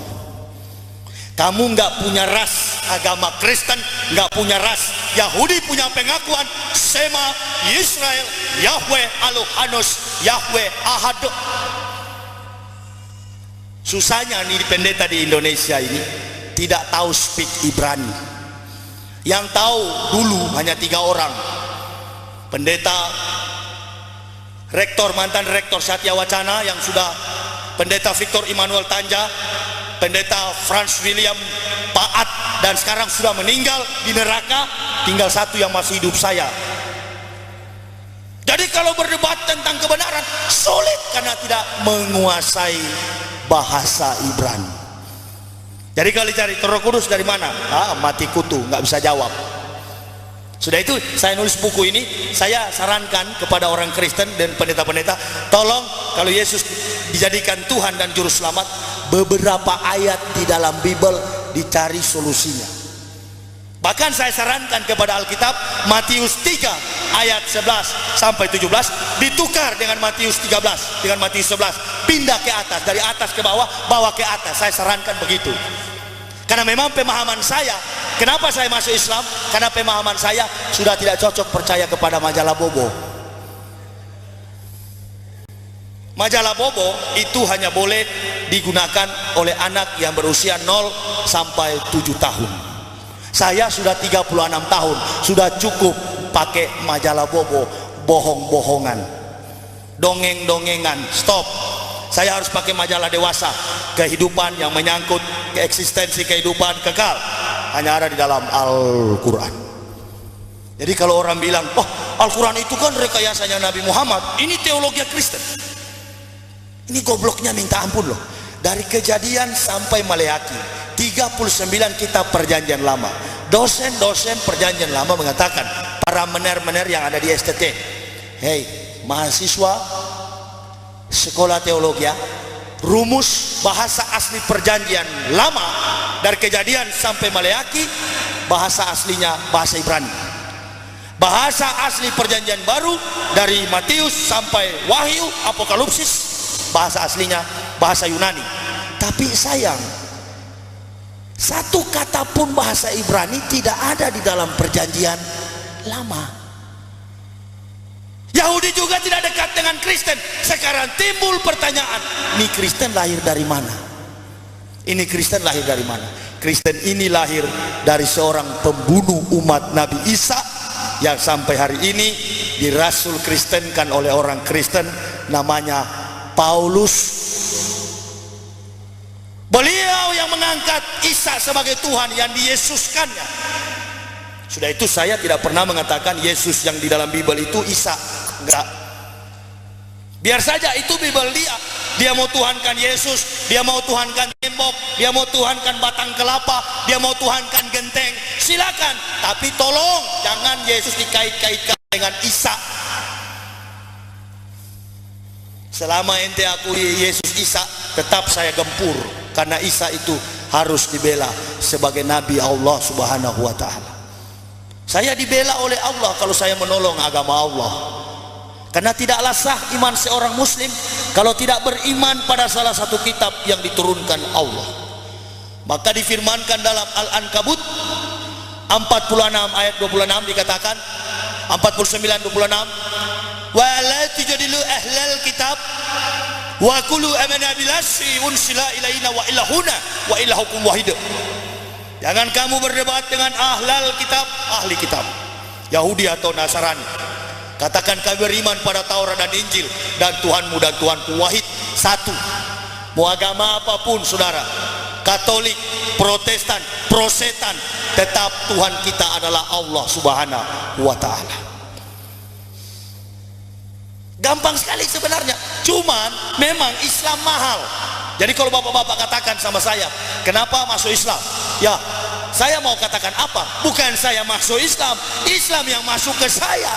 Kamu nggak punya ras. Agama Kristen nggak punya ras. Yahudi punya pengakuan Sema Yisrael, Yahweh Elohim, Yahweh Ahad. Susahnya nih pendeta di Indonesia ini tidak tahu speak Ibrani. Yang tahu dulu hanya 3 orang. Pendeta rektor, mantan rektor Satya Wacana yang sudah, pendeta Victor Immanuel Tanja, pendeta Franz William Paat, dan sekarang sudah meninggal di neraka. Tinggal satu yang masih hidup, saya. Jadi kalau berdebat tentang kebenaran sulit karena tidak menguasai bahasa Ibrani. Jadi kalau cari Roh Kudus dari mana? Mati kutu, nggak bisa jawab. Sudah itu saya nulis buku ini, saya sarankan kepada orang Kristen dan pendeta-pendeta, tolong kalau Yesus dijadikan Tuhan dan Juru Selamat, beberapa ayat di dalam Bible dicari solusinya. Bahkan saya sarankan kepada Alkitab, Matius 3 ayat 11 sampai 17 ditukar dengan Matius 13, dengan Matius 11, pindah ke atas, dari atas ke bawah, bawah ke atas. Saya sarankan begitu. Karena memang pemahaman saya, kenapa saya masuk Islam? Karena pemahaman saya sudah tidak cocok percaya kepada majalah Bobo. Majalah Bobo itu hanya boleh digunakan oleh anak yang berusia 0 sampai 7 tahun. Saya sudah 36 tahun, sudah cukup pakai majalah Bobo, bohong-bohongan, dongeng-dongengan, stop. Saya harus pakai majalah dewasa, kehidupan yang menyangkut eksistensi kehidupan kekal, hanya ada di dalam Al-Quran. Jadi kalau orang bilang, oh Al-Quran itu kan rekayasanya Nabi Muhammad, ini teologi Kristen. Ini gobloknya minta ampun loh. Dari Kejadian sampai Maleaki, 39 kitab perjanjian lama. Dosen-dosen perjanjian lama mengatakan, para mener-mener yang ada di STT, hei mahasiswa sekolah teologi, rumus bahasa asli perjanjian lama dari Kejadian sampai Maleaki, bahasa aslinya bahasa Ibrani. Bahasa asli perjanjian baru dari Matius sampai Wahyu, Apokalipsis, bahasa aslinya bahasa Yunani. Tapi sayang, satu kata pun bahasa Ibrani tidak ada di dalam perjanjian lama. Yahudi juga tidak dekat dengan Kristen. Sekarang timbul pertanyaan, ini Kristen lahir dari mana? Ini Kristen lahir dari mana? Kristen ini lahir dari seorang pembunuh umat Nabi Isa yang sampai hari ini dirasul Kristenkan oleh orang Kristen, namanya Paulus. Beliau yang mengangkat Isa sebagai Tuhan, yang diyesuskannya. Sudah itu saya tidak pernah mengatakan Yesus yang di dalam Bible itu Isa. Enggak. Biar saja itu Bible dia. Dia mau tuhankan Yesus, dia mau tuhankan tembok, dia mau tuhankan batang kelapa, dia mau tuhankan genteng. Silakan, tapi tolong jangan Yesus dikait-kaitkan dengan Isa. Selama ente akui Yesus Isa, tetap saya gempur, karena Isa itu harus dibela sebagai nabi Allah Subhanahu wa taala. Saya dibela oleh Allah kalau saya menolong agama Allah. Karena tidaklah sah iman seorang muslim kalau tidak beriman pada salah satu kitab yang diturunkan Allah. Maka difirmankan dalam Al-Ankabut 46 ayat 26 dikatakan, 49 26, wa la tujadilu ahlal kitab wa qulu amanna billahi unsila ilaina wa ilahuna wa ilahukum wahid. Jangan kamu berdebat dengan ahlal kitab, ahli kitab, Yahudi atau Nasrani. Katakan kami beriman pada Taurat dan Injil, dan Tuhanmu dan Tuhanku wahid, satu. Mau agama apapun saudara, Katolik, Protestan, Prosetan, tetap Tuhan kita adalah Allah Subhanahu wa Ta'ala. Gampang sekali sebenarnya, cuman memang Islam mahal. Jadi kalau bapak-bapak katakan sama saya, kenapa masuk Islam? Ya, saya mau katakan apa? Bukan saya masuk Islam, Islam yang masuk ke saya.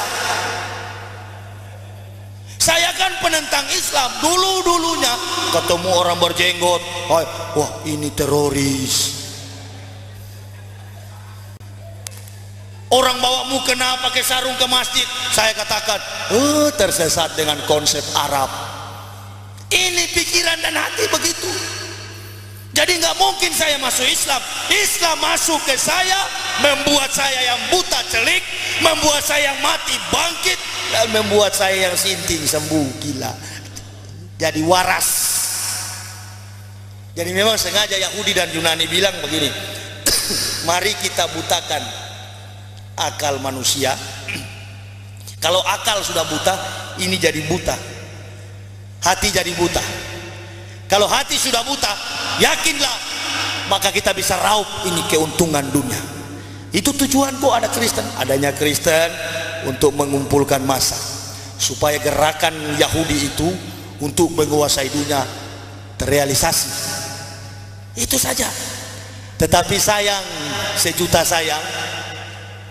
Saya kan penentang Islam dulu-dulunya, ketemu orang berjenggot, wah ini teroris. Orang bawa mukena pakai sarung ke masjid, saya katakan, tersesat dengan konsep Arab. Ini pikiran dan hati begitu. Jadi nggak mungkin saya masuk Islam. Islam masuk ke saya, membuat saya yang buta celik, membuat saya yang mati bangkit, dan membuat saya yang sinting sembuh gila. Jadi waras. Jadi memang sengaja Yahudi dan Yunani bilang begini, mari kita butakan akal manusia. Kalau akal sudah buta, ini jadi buta, hati jadi buta. Kalau hati sudah buta, yakinlah, maka kita bisa raup ini keuntungan dunia. Itu tujuanku ada Kristen, adanya Kristen untuk mengumpulkan massa, supaya gerakan Yahudi itu untuk menguasai dunia terrealisasi. Itu saja. Tetapi sayang, sejuta sayang,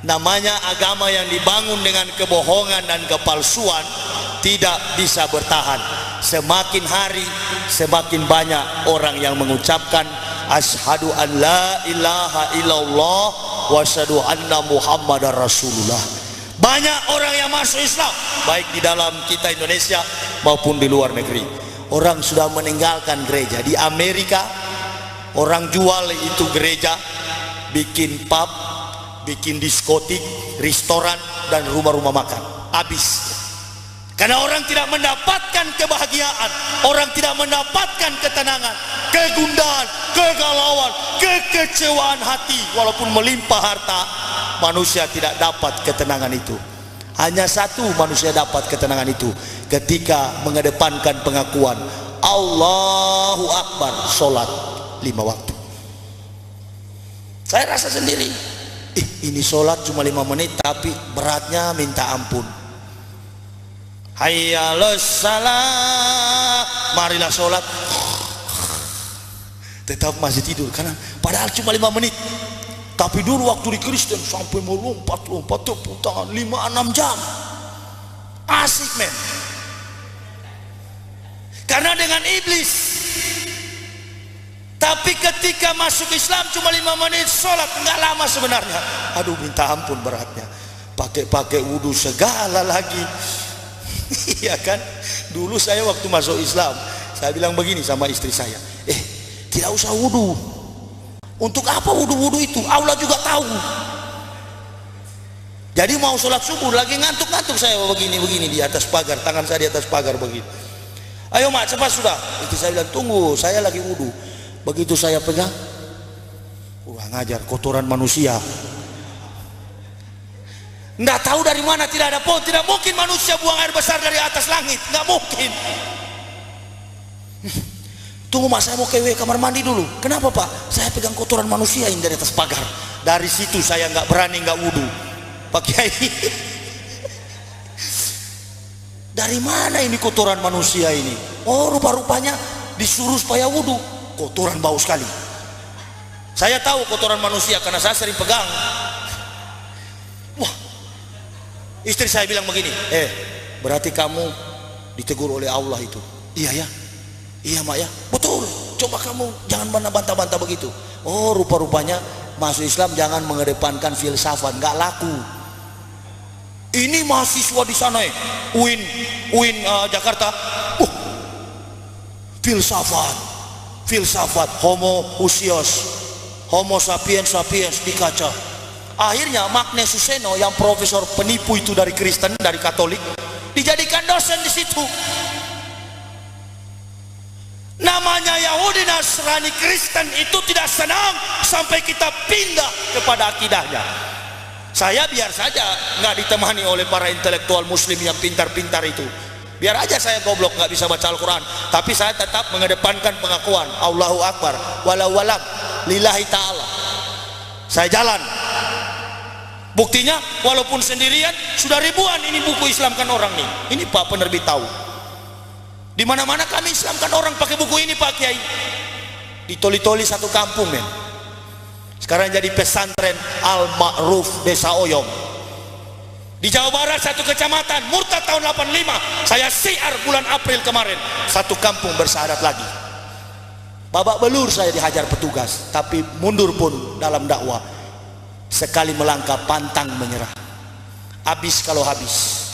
namanya agama yang dibangun dengan kebohongan dan kepalsuan tidak bisa bertahan. Semakin hari semakin banyak orang yang mengucapkan asyhadu an la ilaha illallah wa asyhadu anna muhammadar rasulullah. Banyak orang yang masuk Islam, baik di dalam kita Indonesia maupun di luar negeri. Orang sudah meninggalkan gereja. Di Amerika orang jual itu gereja, bikin pub, bikin diskotik, restoran, dan rumah-rumah makan. Habis. Karena orang tidak mendapatkan kebahagiaan, orang tidak mendapatkan ketenangan, kegundahan, kegalauan, kekecewaan hati. Walaupun melimpah harta, manusia tidak dapat ketenangan itu. Hanya satu manusia dapat ketenangan itu, ketika mengedepankan pengakuan Allahu Akbar, sholat 5 waktu. Saya rasa sendiri, ini sholat cuma 5 menit tapi beratnya minta ampun. Hayya 'alas salah, marilah sholat, tetap masih tidur, karena padahal cuma 5 menit. Tapi dulu waktu di Kristen sampai melompat-lompat tepuk tangan 5-6 jam. Asik men. Karena dengan iblis. Tapi ketika masuk Islam cuma 5 menit sholat, enggak lama sebenarnya. Aduh minta ampun beratnya. Pakai wudhu segala lagi. Iya kan? Dulu saya waktu masuk Islam, saya bilang begini sama istri saya, tidak usah wudhu. Untuk apa wudhu-wudhu itu? Allah juga tahu. Jadi mau sholat subuh lagi ngantuk-ngantuk saya begini-begini di atas pagar, tangan saya di atas pagar begitu. Ayo mak cepat sudah. Istri saya bilang tunggu, saya lagi wudhu. Begitu saya pegang, wah ngajar kotoran manusia. Nggak tahu dari mana, tidak ada pohon, tidak mungkin manusia buang air besar dari atas langit, nggak mungkin. Tunggu mak, saya mau ke kamar mandi dulu. Kenapa pak? Saya pegang kotoran manusia ini dari atas pagar. Dari situ saya nggak berani nggak wudhu. Pak Kiai, dari mana ini kotoran manusia ini? Oh rupa-rupanya disuruh supaya wudhu. Kotoran bau sekali. Saya tahu kotoran manusia karena saya sering pegang. Wah, istri saya bilang begini, berarti kamu ditegur oleh Allah itu. Iya ya, iya mak ya, betul. Coba kamu jangan bantah-bantah begitu. Oh rupa-rupanya masuk Islam jangan mengedepankan filsafat, nggak laku. Ini mahasiswa di sana UIN Jakarta, filsafat homo usios, homo sapiens dikaca. Akhirnya Magnus Suseno yang profesor penipu itu dari Kristen, dari Katolik, dijadikan dosen di situ. Namanya Yahudi Nasrani Kristen itu tidak senang sampai kita pindah kepada akidahnya. Saya biar saja nggak ditemani oleh para intelektual muslim yang pintar-pintar itu. Biar aja saya goblok nggak bisa baca Al-Quran, tapi saya tetap mengedepankan pengakuan Allahu Akbar, walau walam lillahi ta'ala. Saya jalan. Buktinya walaupun sendirian sudah ribuan ini buku Islamkan orang nih. Ini Pak penerbit tahu. Di mana-mana kami Islamkan orang pakai buku ini Pak Kiai. Ditoli-toli satu kampung men. Sekarang jadi pesantren Al Ma'ruf Desa Oyong. Di Jawa Barat satu kecamatan murtad tahun 85. Saya siar bulan April kemarin. Satu kampung bersyahadat lagi. Babak belur saya dihajar petugas, tapi mundur pun dalam dakwah. Sekali melangkah pantang menyerah. Habis kalau habis.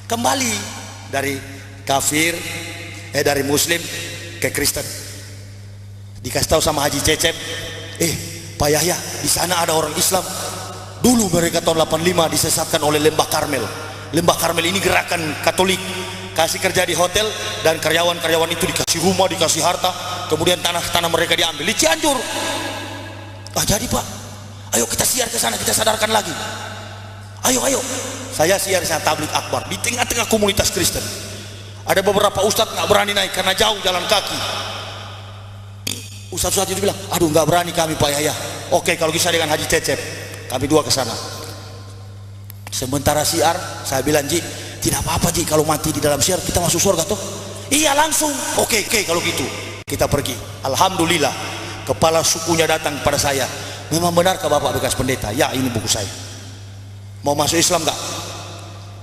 Kembali dari kafir, dari muslim ke Kristen. Dikasih tahu sama Haji Cecep, Pak Yahya, di sana ada orang Islam. Dulu mereka tahun 85 disesatkan oleh Lembah Karmel. Lembah Karmel ini gerakan Katolik. Kasih kerja di hotel dan karyawan-karyawan itu dikasih rumah, dikasih harta, kemudian tanah-tanah mereka diambil di Cianjur. Jadi Pak, ayo kita siar ke sana, kita sadarkan lagi. Ayo. Saya siar sana tabligh akbar di tengah-tengah komunitas Kristen. Ada beberapa ustadz nggak berani naik karena jauh jalan kaki. Ustadz itu bilang, aduh nggak berani kami Pak Yahya. Oke, kalau bisa dengan Haji Cecep, kami dua ke sana. Sementara siar, saya bilang, Ji, tidak apa-apa Ji, kalau mati di dalam siar kita masuk surga toh. Iya langsung. Oke, kalau gitu kita pergi. Alhamdulillah, kepala sukunya datang kepada saya. Memang benarkah Bapak bekas pendeta? Ya, ini buku saya. Mau masuk Islam nggak?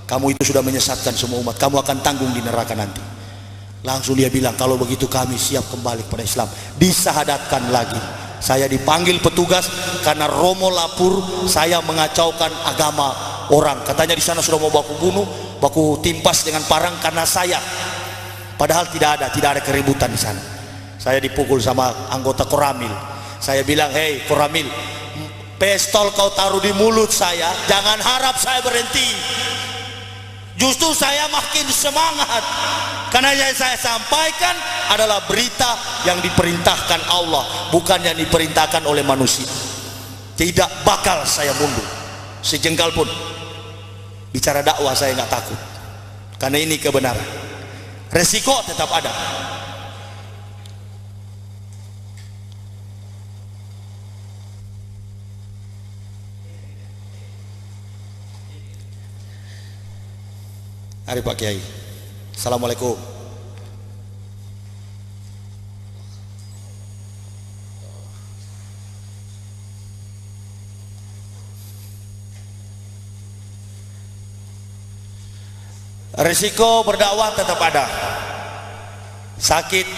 Kamu itu sudah menyesatkan semua umat, kamu akan tanggung di neraka nanti. Langsung dia bilang, kalau begitu kami siap kembali kepada Islam. Disahadatkan lagi. Saya dipanggil petugas karena Romo lapor saya mengacaukan agama orang. Katanya di sana sudah mau baku bunuh, baku timpas dengan parang karena saya. Padahal tidak ada keributan di sana. Saya dipukul sama anggota Koramil. Saya bilang, hei Koramil, pistol kau taruh di mulut saya, jangan harap saya berhenti. Justru saya makin semangat, karena yang saya sampaikan adalah berita yang diperintahkan Allah, bukan yang diperintahkan oleh manusia. Tidak bakal saya mundur sejengkal pun. Bicara dakwah saya nggak takut, karena ini kebenaran. Resiko tetap ada. Hari Pak Kiai, Assalamualaikum. Risiko berdakwah tetap ada. Sakit,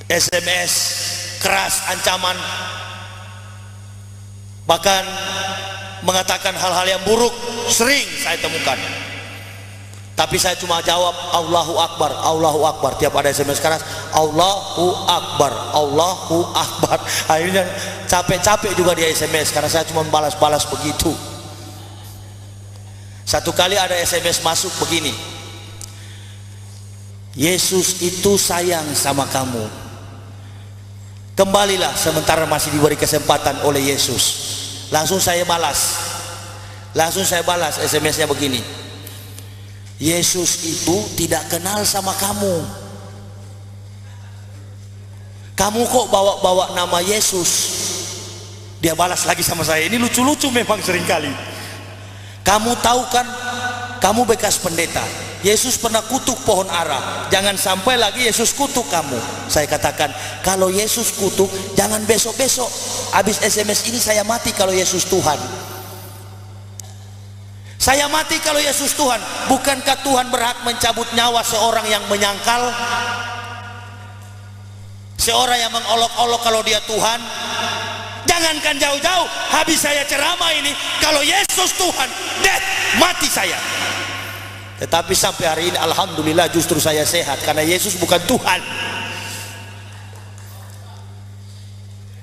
SMS, keras, ancaman, bahkan mengatakan hal-hal yang buruk sering saya temukan. Tapi saya cuma jawab Allahu Akbar, Allahu Akbar. Tiap ada SMS keras, Allahu Akbar, Allahu Akbar. Akhirnya capek-capek juga dia SMS karena saya cuma balas-balas begitu. Satu kali ada SMS masuk begini, Yesus itu sayang sama kamu, kembalilah sementara masih diberi kesempatan oleh Yesus. Langsung saya balas SMS-nya begini, Yesus itu tidak kenal sama kamu. Kamu kok bawa-bawa nama Yesus? Dia balas lagi sama saya. Ini lucu-lucu memang seringkali. Kamu tahu kan, kamu bekas pendeta, Yesus pernah kutuk pohon ara. Jangan sampai lagi Yesus kutuk kamu. Saya katakan, kalau Yesus kutuk, jangan besok-besok. Habis SMS ini saya mati kalau Yesus Tuhan. Saya mati kalau Yesus Tuhan. Bukankah Tuhan berhak mencabut nyawa seorang yang menyangkal, seorang yang mengolok-olok kalau dia Tuhan? Jangankan jauh-jauh, habis saya ceramah ini, kalau Yesus Tuhan, death, mati saya. Tetapi sampai hari ini alhamdulillah justru saya sehat karena Yesus bukan Tuhan.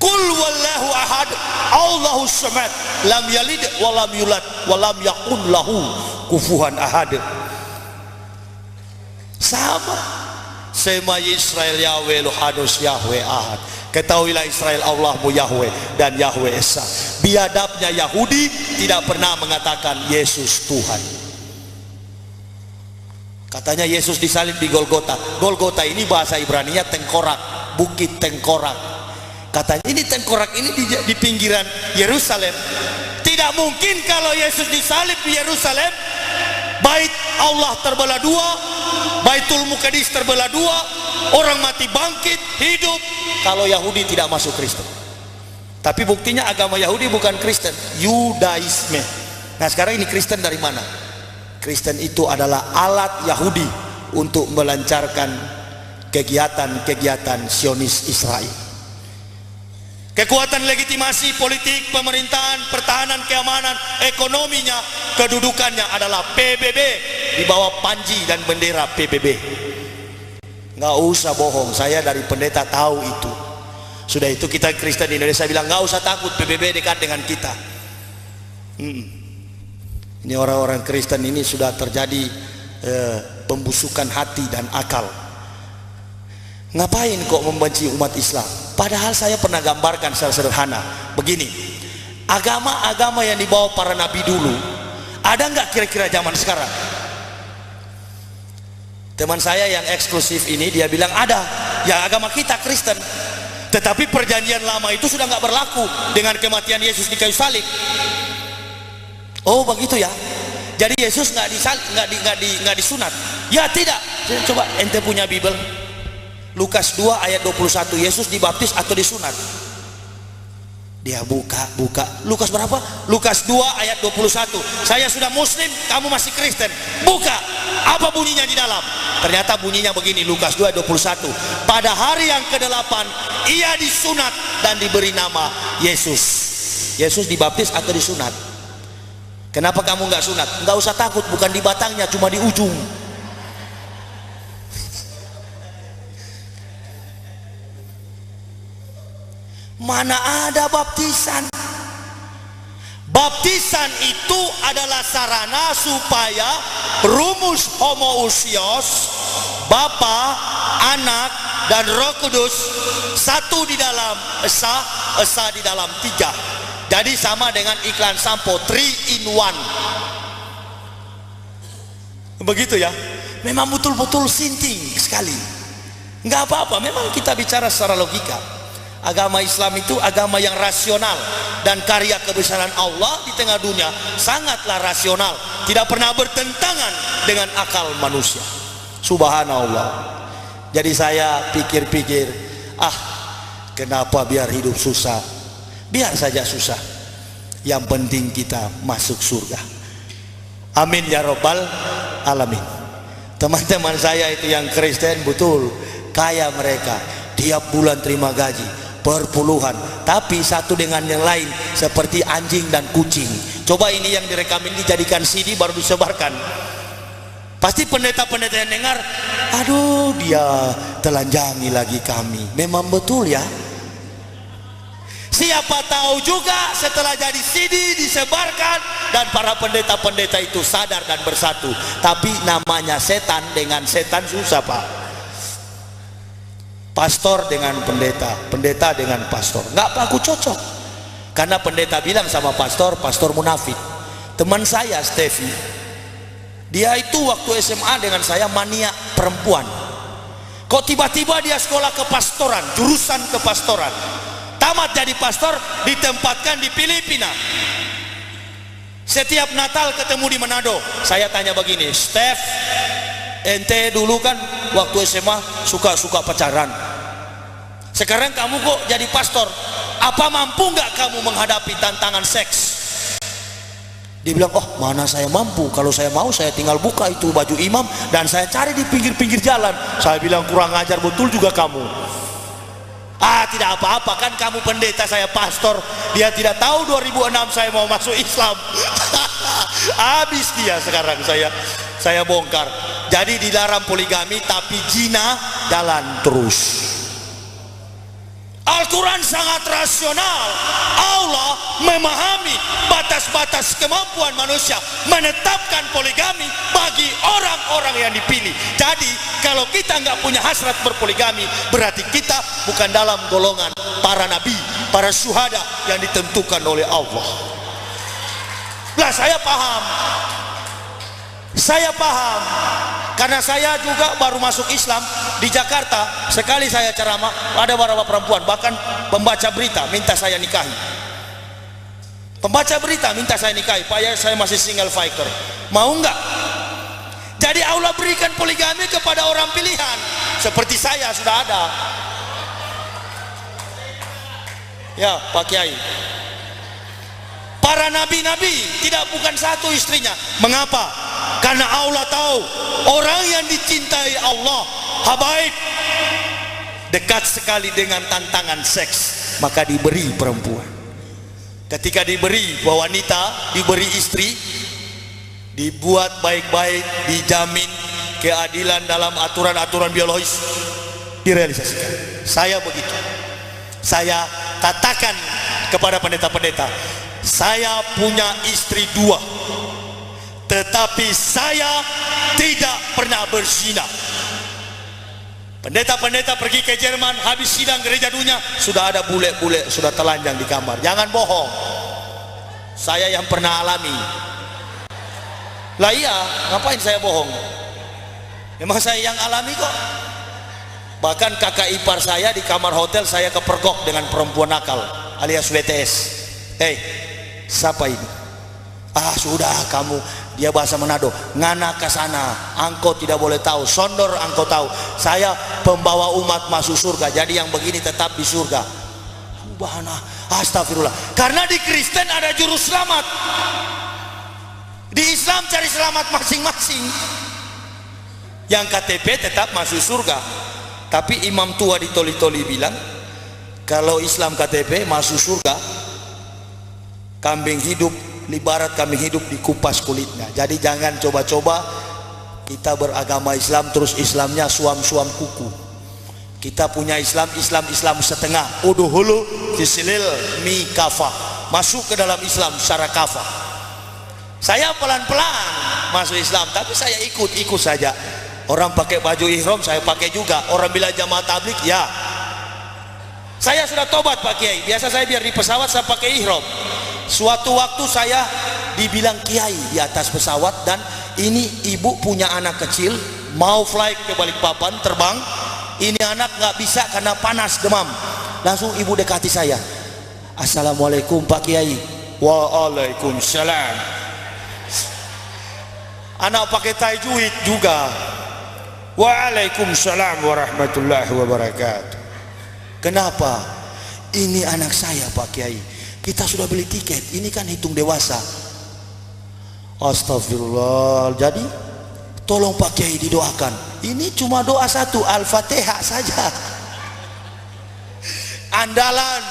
Qul wallahu ahad, Allahus samad, lam yalid wa lam yulad wa lam yakun lahu kufuwan ahad. Sama. Sema Israel Yahweh Elohadus Yahweh ahad. Ketahuilah Israel, Allahmu Yahweh dan Yahweh Esa. Biadabnya Yahudi tidak pernah mengatakan Yesus Tuhan. Katanya Yesus disalib di Golgota. Golgota ini bahasa Ibraninya tengkorak, bukit tengkorak. Katanya ini tengkorak ini di pinggiran Yerusalem. Tidak mungkin kalau Yesus disalib di Yerusalem, bait Allah terbelah dua, Baitul Muqaddis terbelah dua, orang mati bangkit hidup, kalau Yahudi tidak masuk Kristen. Tapi buktinya agama Yahudi bukan Kristen, Yudaisme. Nah sekarang ini Kristen dari mana? Kristen itu adalah alat Yahudi untuk melancarkan kegiatan-kegiatan Zionis Israel. Kekuatan legitimasi politik, pemerintahan, pertahanan, keamanan, ekonominya, kedudukannya adalah PBB, di bawah panji dan bendera PBB. Nggak usah bohong, saya dari pendeta tahu itu. Sudah itu kita Kristen di Indonesia bilang nggak usah takut, PBB dekat dengan kita. Ini orang-orang Kristen ini sudah terjadi pembusukan hati dan akal. Ngapain kok membenci umat Islam? Padahal saya pernah gambarkan secara sederhana begini, agama-agama yang dibawa para nabi dulu ada nggak kira-kira zaman sekarang? Teman saya yang eksklusif ini dia bilang ada, ya agama kita Kristen, tetapi perjanjian lama itu sudah nggak berlaku dengan kematian Yesus di kayu salib. Oh begitu ya, jadi Yesus nggak disunat? Ya tidak. Coba ente punya Bible, Lukas 2 ayat 21, Yesus dibaptis atau disunat? Dia buka Lukas berapa? Lukas 2 ayat 21. Saya sudah muslim, kamu masih Kristen. Buka, apa bunyinya di dalam? Ternyata bunyinya begini, Lukas 2 ayat 21. Pada hari yang ke-8 ia disunat dan diberi nama Yesus. Yesus dibaptis atau disunat? Kenapa kamu nggak sunat? Nggak usah takut, bukan di batangnya, cuma di ujung. Mana ada baptisan? Baptisan itu adalah sarana supaya rumus homoousios, Bapa, Anak, dan Roh Kudus satu di dalam Esa, Esa di dalam tiga. Jadi sama dengan iklan sampo 3 in 1. Begitu ya. Memang betul-betul sinting sekali. Nggak apa-apa, memang kita bicara secara logika. Agama Islam itu agama yang rasional, dan karya kebesaran Allah di tengah dunia sangatlah rasional, tidak pernah bertentangan dengan akal manusia. Subhanallah. Jadi saya pikir-pikir, kenapa biar hidup susah? Biar saja susah, yang penting kita masuk surga. Amin ya robbal alamin. Teman-teman saya itu yang Kristen betul kaya, mereka tiap bulan terima gaji perpuluhan, tapi satu dengan yang lain seperti anjing dan kucing. Coba ini yang direkam ini dijadikan CD baru disebarkan, pasti pendeta-pendeta yang dengar, aduh dia telanjangi lagi kami. Memang betul ya. Siapa tahu juga setelah jadi CD disebarkan dan para pendeta-pendeta itu sadar dan bersatu. Tapi namanya setan dengan setan susah pak. Pastor dengan pendeta, pendeta dengan pastor, nggak aku cocok. Karena pendeta bilang sama pastor, pastor munafik. Teman saya Steffi, dia itu waktu SMA dengan saya mania perempuan. Kok tiba-tiba dia sekolah kepastoran, jurusan kepastoran, tamat jadi pastor, ditempatkan di Filipina. Setiap Natal ketemu di Manado. Saya tanya begini, Steph, ente dulu kan waktu SMA suka pacaran, sekarang kamu kok jadi pastor, apa mampu nggak kamu menghadapi tantangan seks? Dia bilang, oh mana saya mampu, kalau saya mau saya tinggal buka itu baju imam dan saya cari di pinggir-pinggir jalan. Saya bilang kurang ajar betul juga kamu. Tidak apa-apa, kan kamu pendeta, saya pastor. Dia tidak tahu 2006 saya mau masuk Islam. Habis dia sekarang saya bongkar. Jadi dilarang poligami tapi zina jalan terus. Al-Quran sangat rasional. Allah memahami batas-batas kemampuan manusia, menetapkan poligami bagi orang-orang yang dipilih. Jadi kalau kita nggak punya hasrat berpoligami, berarti kita bukan dalam golongan para nabi, para syuhada yang ditentukan oleh Allah. Lah saya paham karena saya juga baru masuk Islam di Jakarta. Sekali saya ceramah ada beberapa perempuan, bahkan pembaca berita minta saya nikahi. Pembaca berita minta saya nikahi, Pak Yai saya masih single fighter, mau nggak? Jadi Allah berikan poligami kepada orang pilihan, seperti saya sudah ada. Ya Pak Kiai, para nabi-nabi tidak bukan satu istrinya. Mengapa? Karena Allah tahu orang yang dicintai Allah, habaib, dekat sekali dengan tantangan seks, maka diberi perempuan. Ketika diberi wanita, diberi istri, dibuat baik-baik, dijamin keadilan dalam aturan-aturan biologis, direalisasikan. Saya begitu. Saya katakan kepada pendeta-pendeta, saya punya istri 2, tetapi saya tidak pernah berzina. Pendeta-pendeta pergi ke Jerman, habis sidang gereja dunia, sudah ada bule-bule sudah telanjang di kamar. Jangan bohong, saya yang pernah alami. Lah iya, ngapain saya bohong? Memang saya yang alami kok. Bahkan kakak ipar saya di kamar hotel saya kepergok dengan perempuan nakal alias WTS. Hei, siapa ini? Ah sudah kamu, dia bahasa Manado, ngana ke sana, angkau tidak boleh tahu, sondor angkau tahu, saya pembawa umat masuk surga, jadi yang begini tetap di surga. Subhanallah, astagfirullah. Karena di Kristen ada juru selamat, di Islam cari selamat masing-masing. Yang KTP tetap masuk surga, tapi imam tua di Toli-Toli bilang kalau Islam KTP masuk surga, kambing hidup, ibarat kambing hidup dikupas kulitnya. Jadi jangan coba-coba kita beragama Islam terus Islamnya suam-suam kuku. Kita punya Islam setengah, uduhulu fisilil mi kafah, masuk ke dalam Islam secara kafah. Saya pelan-pelan masuk Islam, tapi saya ikut saja. Orang pakai baju ihram saya pakai juga. Orang bilang jamaah tabligh, ya. Saya sudah tobat Pak Kiai. Biasa saya biar di pesawat saya pakai ihram. Suatu waktu saya dibilang kiai di atas pesawat, dan ini ibu punya anak kecil mau flight ke Balikpapan terbang. Ini anak nggak bisa karena panas demam. Langsung ibu dekati saya. Assalamualaikum Pak Kiai. Waalaikumsalam. Anak pakai tajwid juga. Waalaikumsalam warahmatullahi wabarakatuh. Kenapa? Ini anak saya Pak Kiai. Kita sudah beli tiket, ini kan hitung dewasa. Astagfirullah. Jadi tolong Pak Kiai didoakan. Ini cuma doa satu, Al-Fatihah saja. Andalan.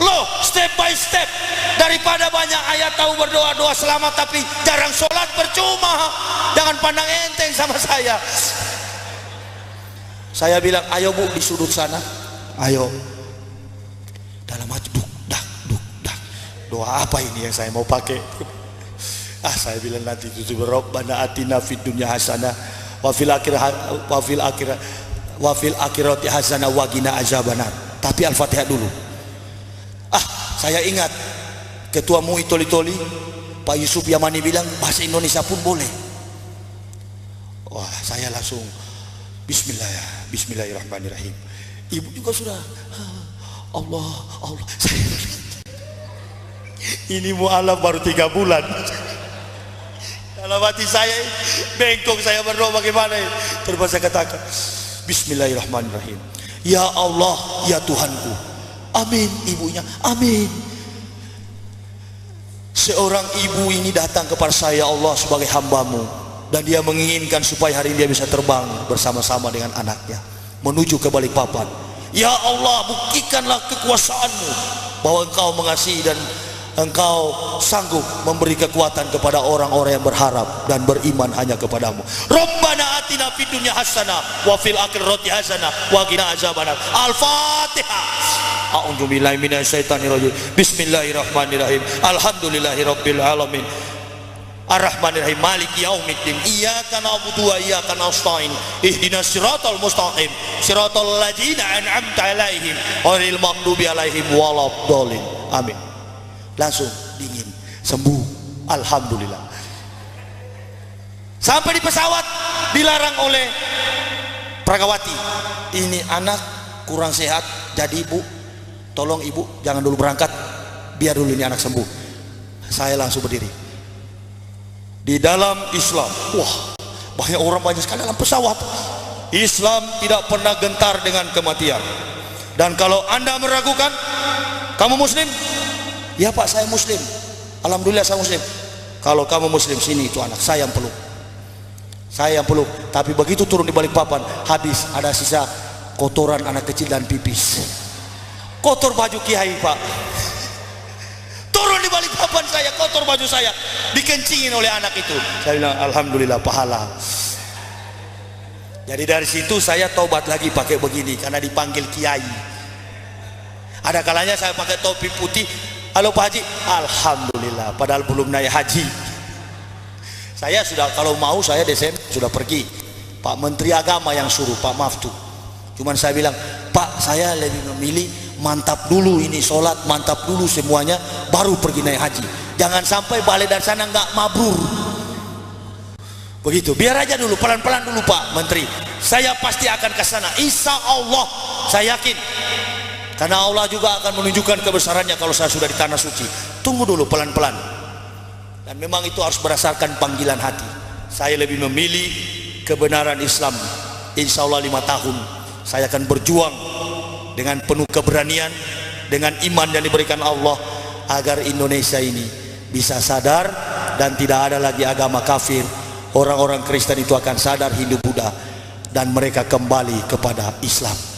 Loh, step by step. Daripada banyak ayat tahu berdoa-doa selamat tapi jarang sholat, percuma. Jangan pandang enteng sama saya. Saya bilang, ayo Bu di sudut sana. Ayo. Dalam hati duk dak. Doa apa ini yang saya mau pakai? Saya bilang nanti itu Rabbana atina fid dunya hasanah wa fil akhirati hasanah wa qina azabannar. Tapi Al-Fatihah dulu. Saya ingat ketua MUI Toli-Toli Pak Yusuf Yamani bilang bahasa Indonesia pun boleh. Wah, saya langsung Bismillahirrahmanirrahim. Ibu juga sudah Allah. Ini mu'alaf baru 3 bulan. Dalam hati saya bengkok, saya berdoa bagaimana. Terus saya katakan Bismillahirrahmanirrahim. Ya Allah, ya Tuhanku. Amin. Ibunya amin. Seorang ibu ini datang kepada saya Allah sebagai hambamu, dan dia menginginkan supaya hari ini dia bisa terbang bersama-sama dengan anaknya menuju ke Balikpapan. Ya Allah, buktikanlah kekuasaanmu bahwa engkau mengasihi dan engkau sanggup memberi kekuatan kepada orang-orang yang berharap dan beriman hanya kepadamu. Rabbana atina fid dunya hasanah wa fil akhirati hasanah wa qina azabannar. Al-Fatihah. A'udzu billahi minasyaitonir rajim. Bismillahirrahmanirrahim. Alhamdulillahirabbil alamin. Ar-Rahmanir-Rahim. Maliki yaumiddin. Iyyaka na'budu wa iyyaka nasta'in. Ihdinas siratal mustaqim. Siratal ladzina an'amta 'alaihim ghairil maghdubi 'alaihim waladdallin. Amin. Langsung dingin, sembuh, alhamdulillah. Sampai di pesawat dilarang oleh Pragawati, ini anak kurang sehat, jadi ibu tolong ibu jangan dulu berangkat, biar dulu ini anak sembuh. Saya langsung berdiri. Di dalam Islam, wah banyak orang, banyak sekali dalam pesawat. Islam tidak pernah gentar dengan kematian. Dan kalau anda meragukan, kamu muslim? Ya pak, saya muslim, alhamdulillah saya muslim. Kalau kamu muslim, sini itu anak saya yang peluk, saya yang peluk. Tapi begitu turun di balik papan, habis ada sisa kotoran anak kecil dan pipis, kotor baju kiai pak. Turun di balik papan saya, kotor baju saya, dikencingin oleh anak itu. Saya bilang alhamdulillah, pahala. Jadi dari situ saya taubat lagi pakai begini, karena dipanggil kiai. Ada kalanya saya pakai topi putih, halo Pak Haji, alhamdulillah, padahal belum naik haji. Saya sudah, kalau mau saya Desember sudah pergi. Pak Menteri Agama yang suruh, Pak Maftu. Cuman saya bilang, Pak, saya lebih memilih mantap dulu ini sholat, mantap dulu semuanya, baru pergi naik haji. Jangan sampai balik dari sana nggak mabrur. Begitu, biar aja dulu, pelan-pelan dulu Pak Menteri. Saya pasti akan ke sana, insya Allah, saya yakin. Karena Allah juga akan menunjukkan kebesarannya kalau saya sudah di tanah suci. Tunggu dulu, pelan-pelan. Dan memang itu harus berdasarkan panggilan hati. Saya lebih memilih kebenaran Islam. Insya Allah 5 tahun saya akan berjuang dengan penuh keberanian, dengan iman yang diberikan Allah, agar Indonesia ini bisa sadar dan tidak ada lagi agama kafir. Orang-orang Kristen itu akan sadar, Hindu, Buddha, dan mereka kembali kepada Islam.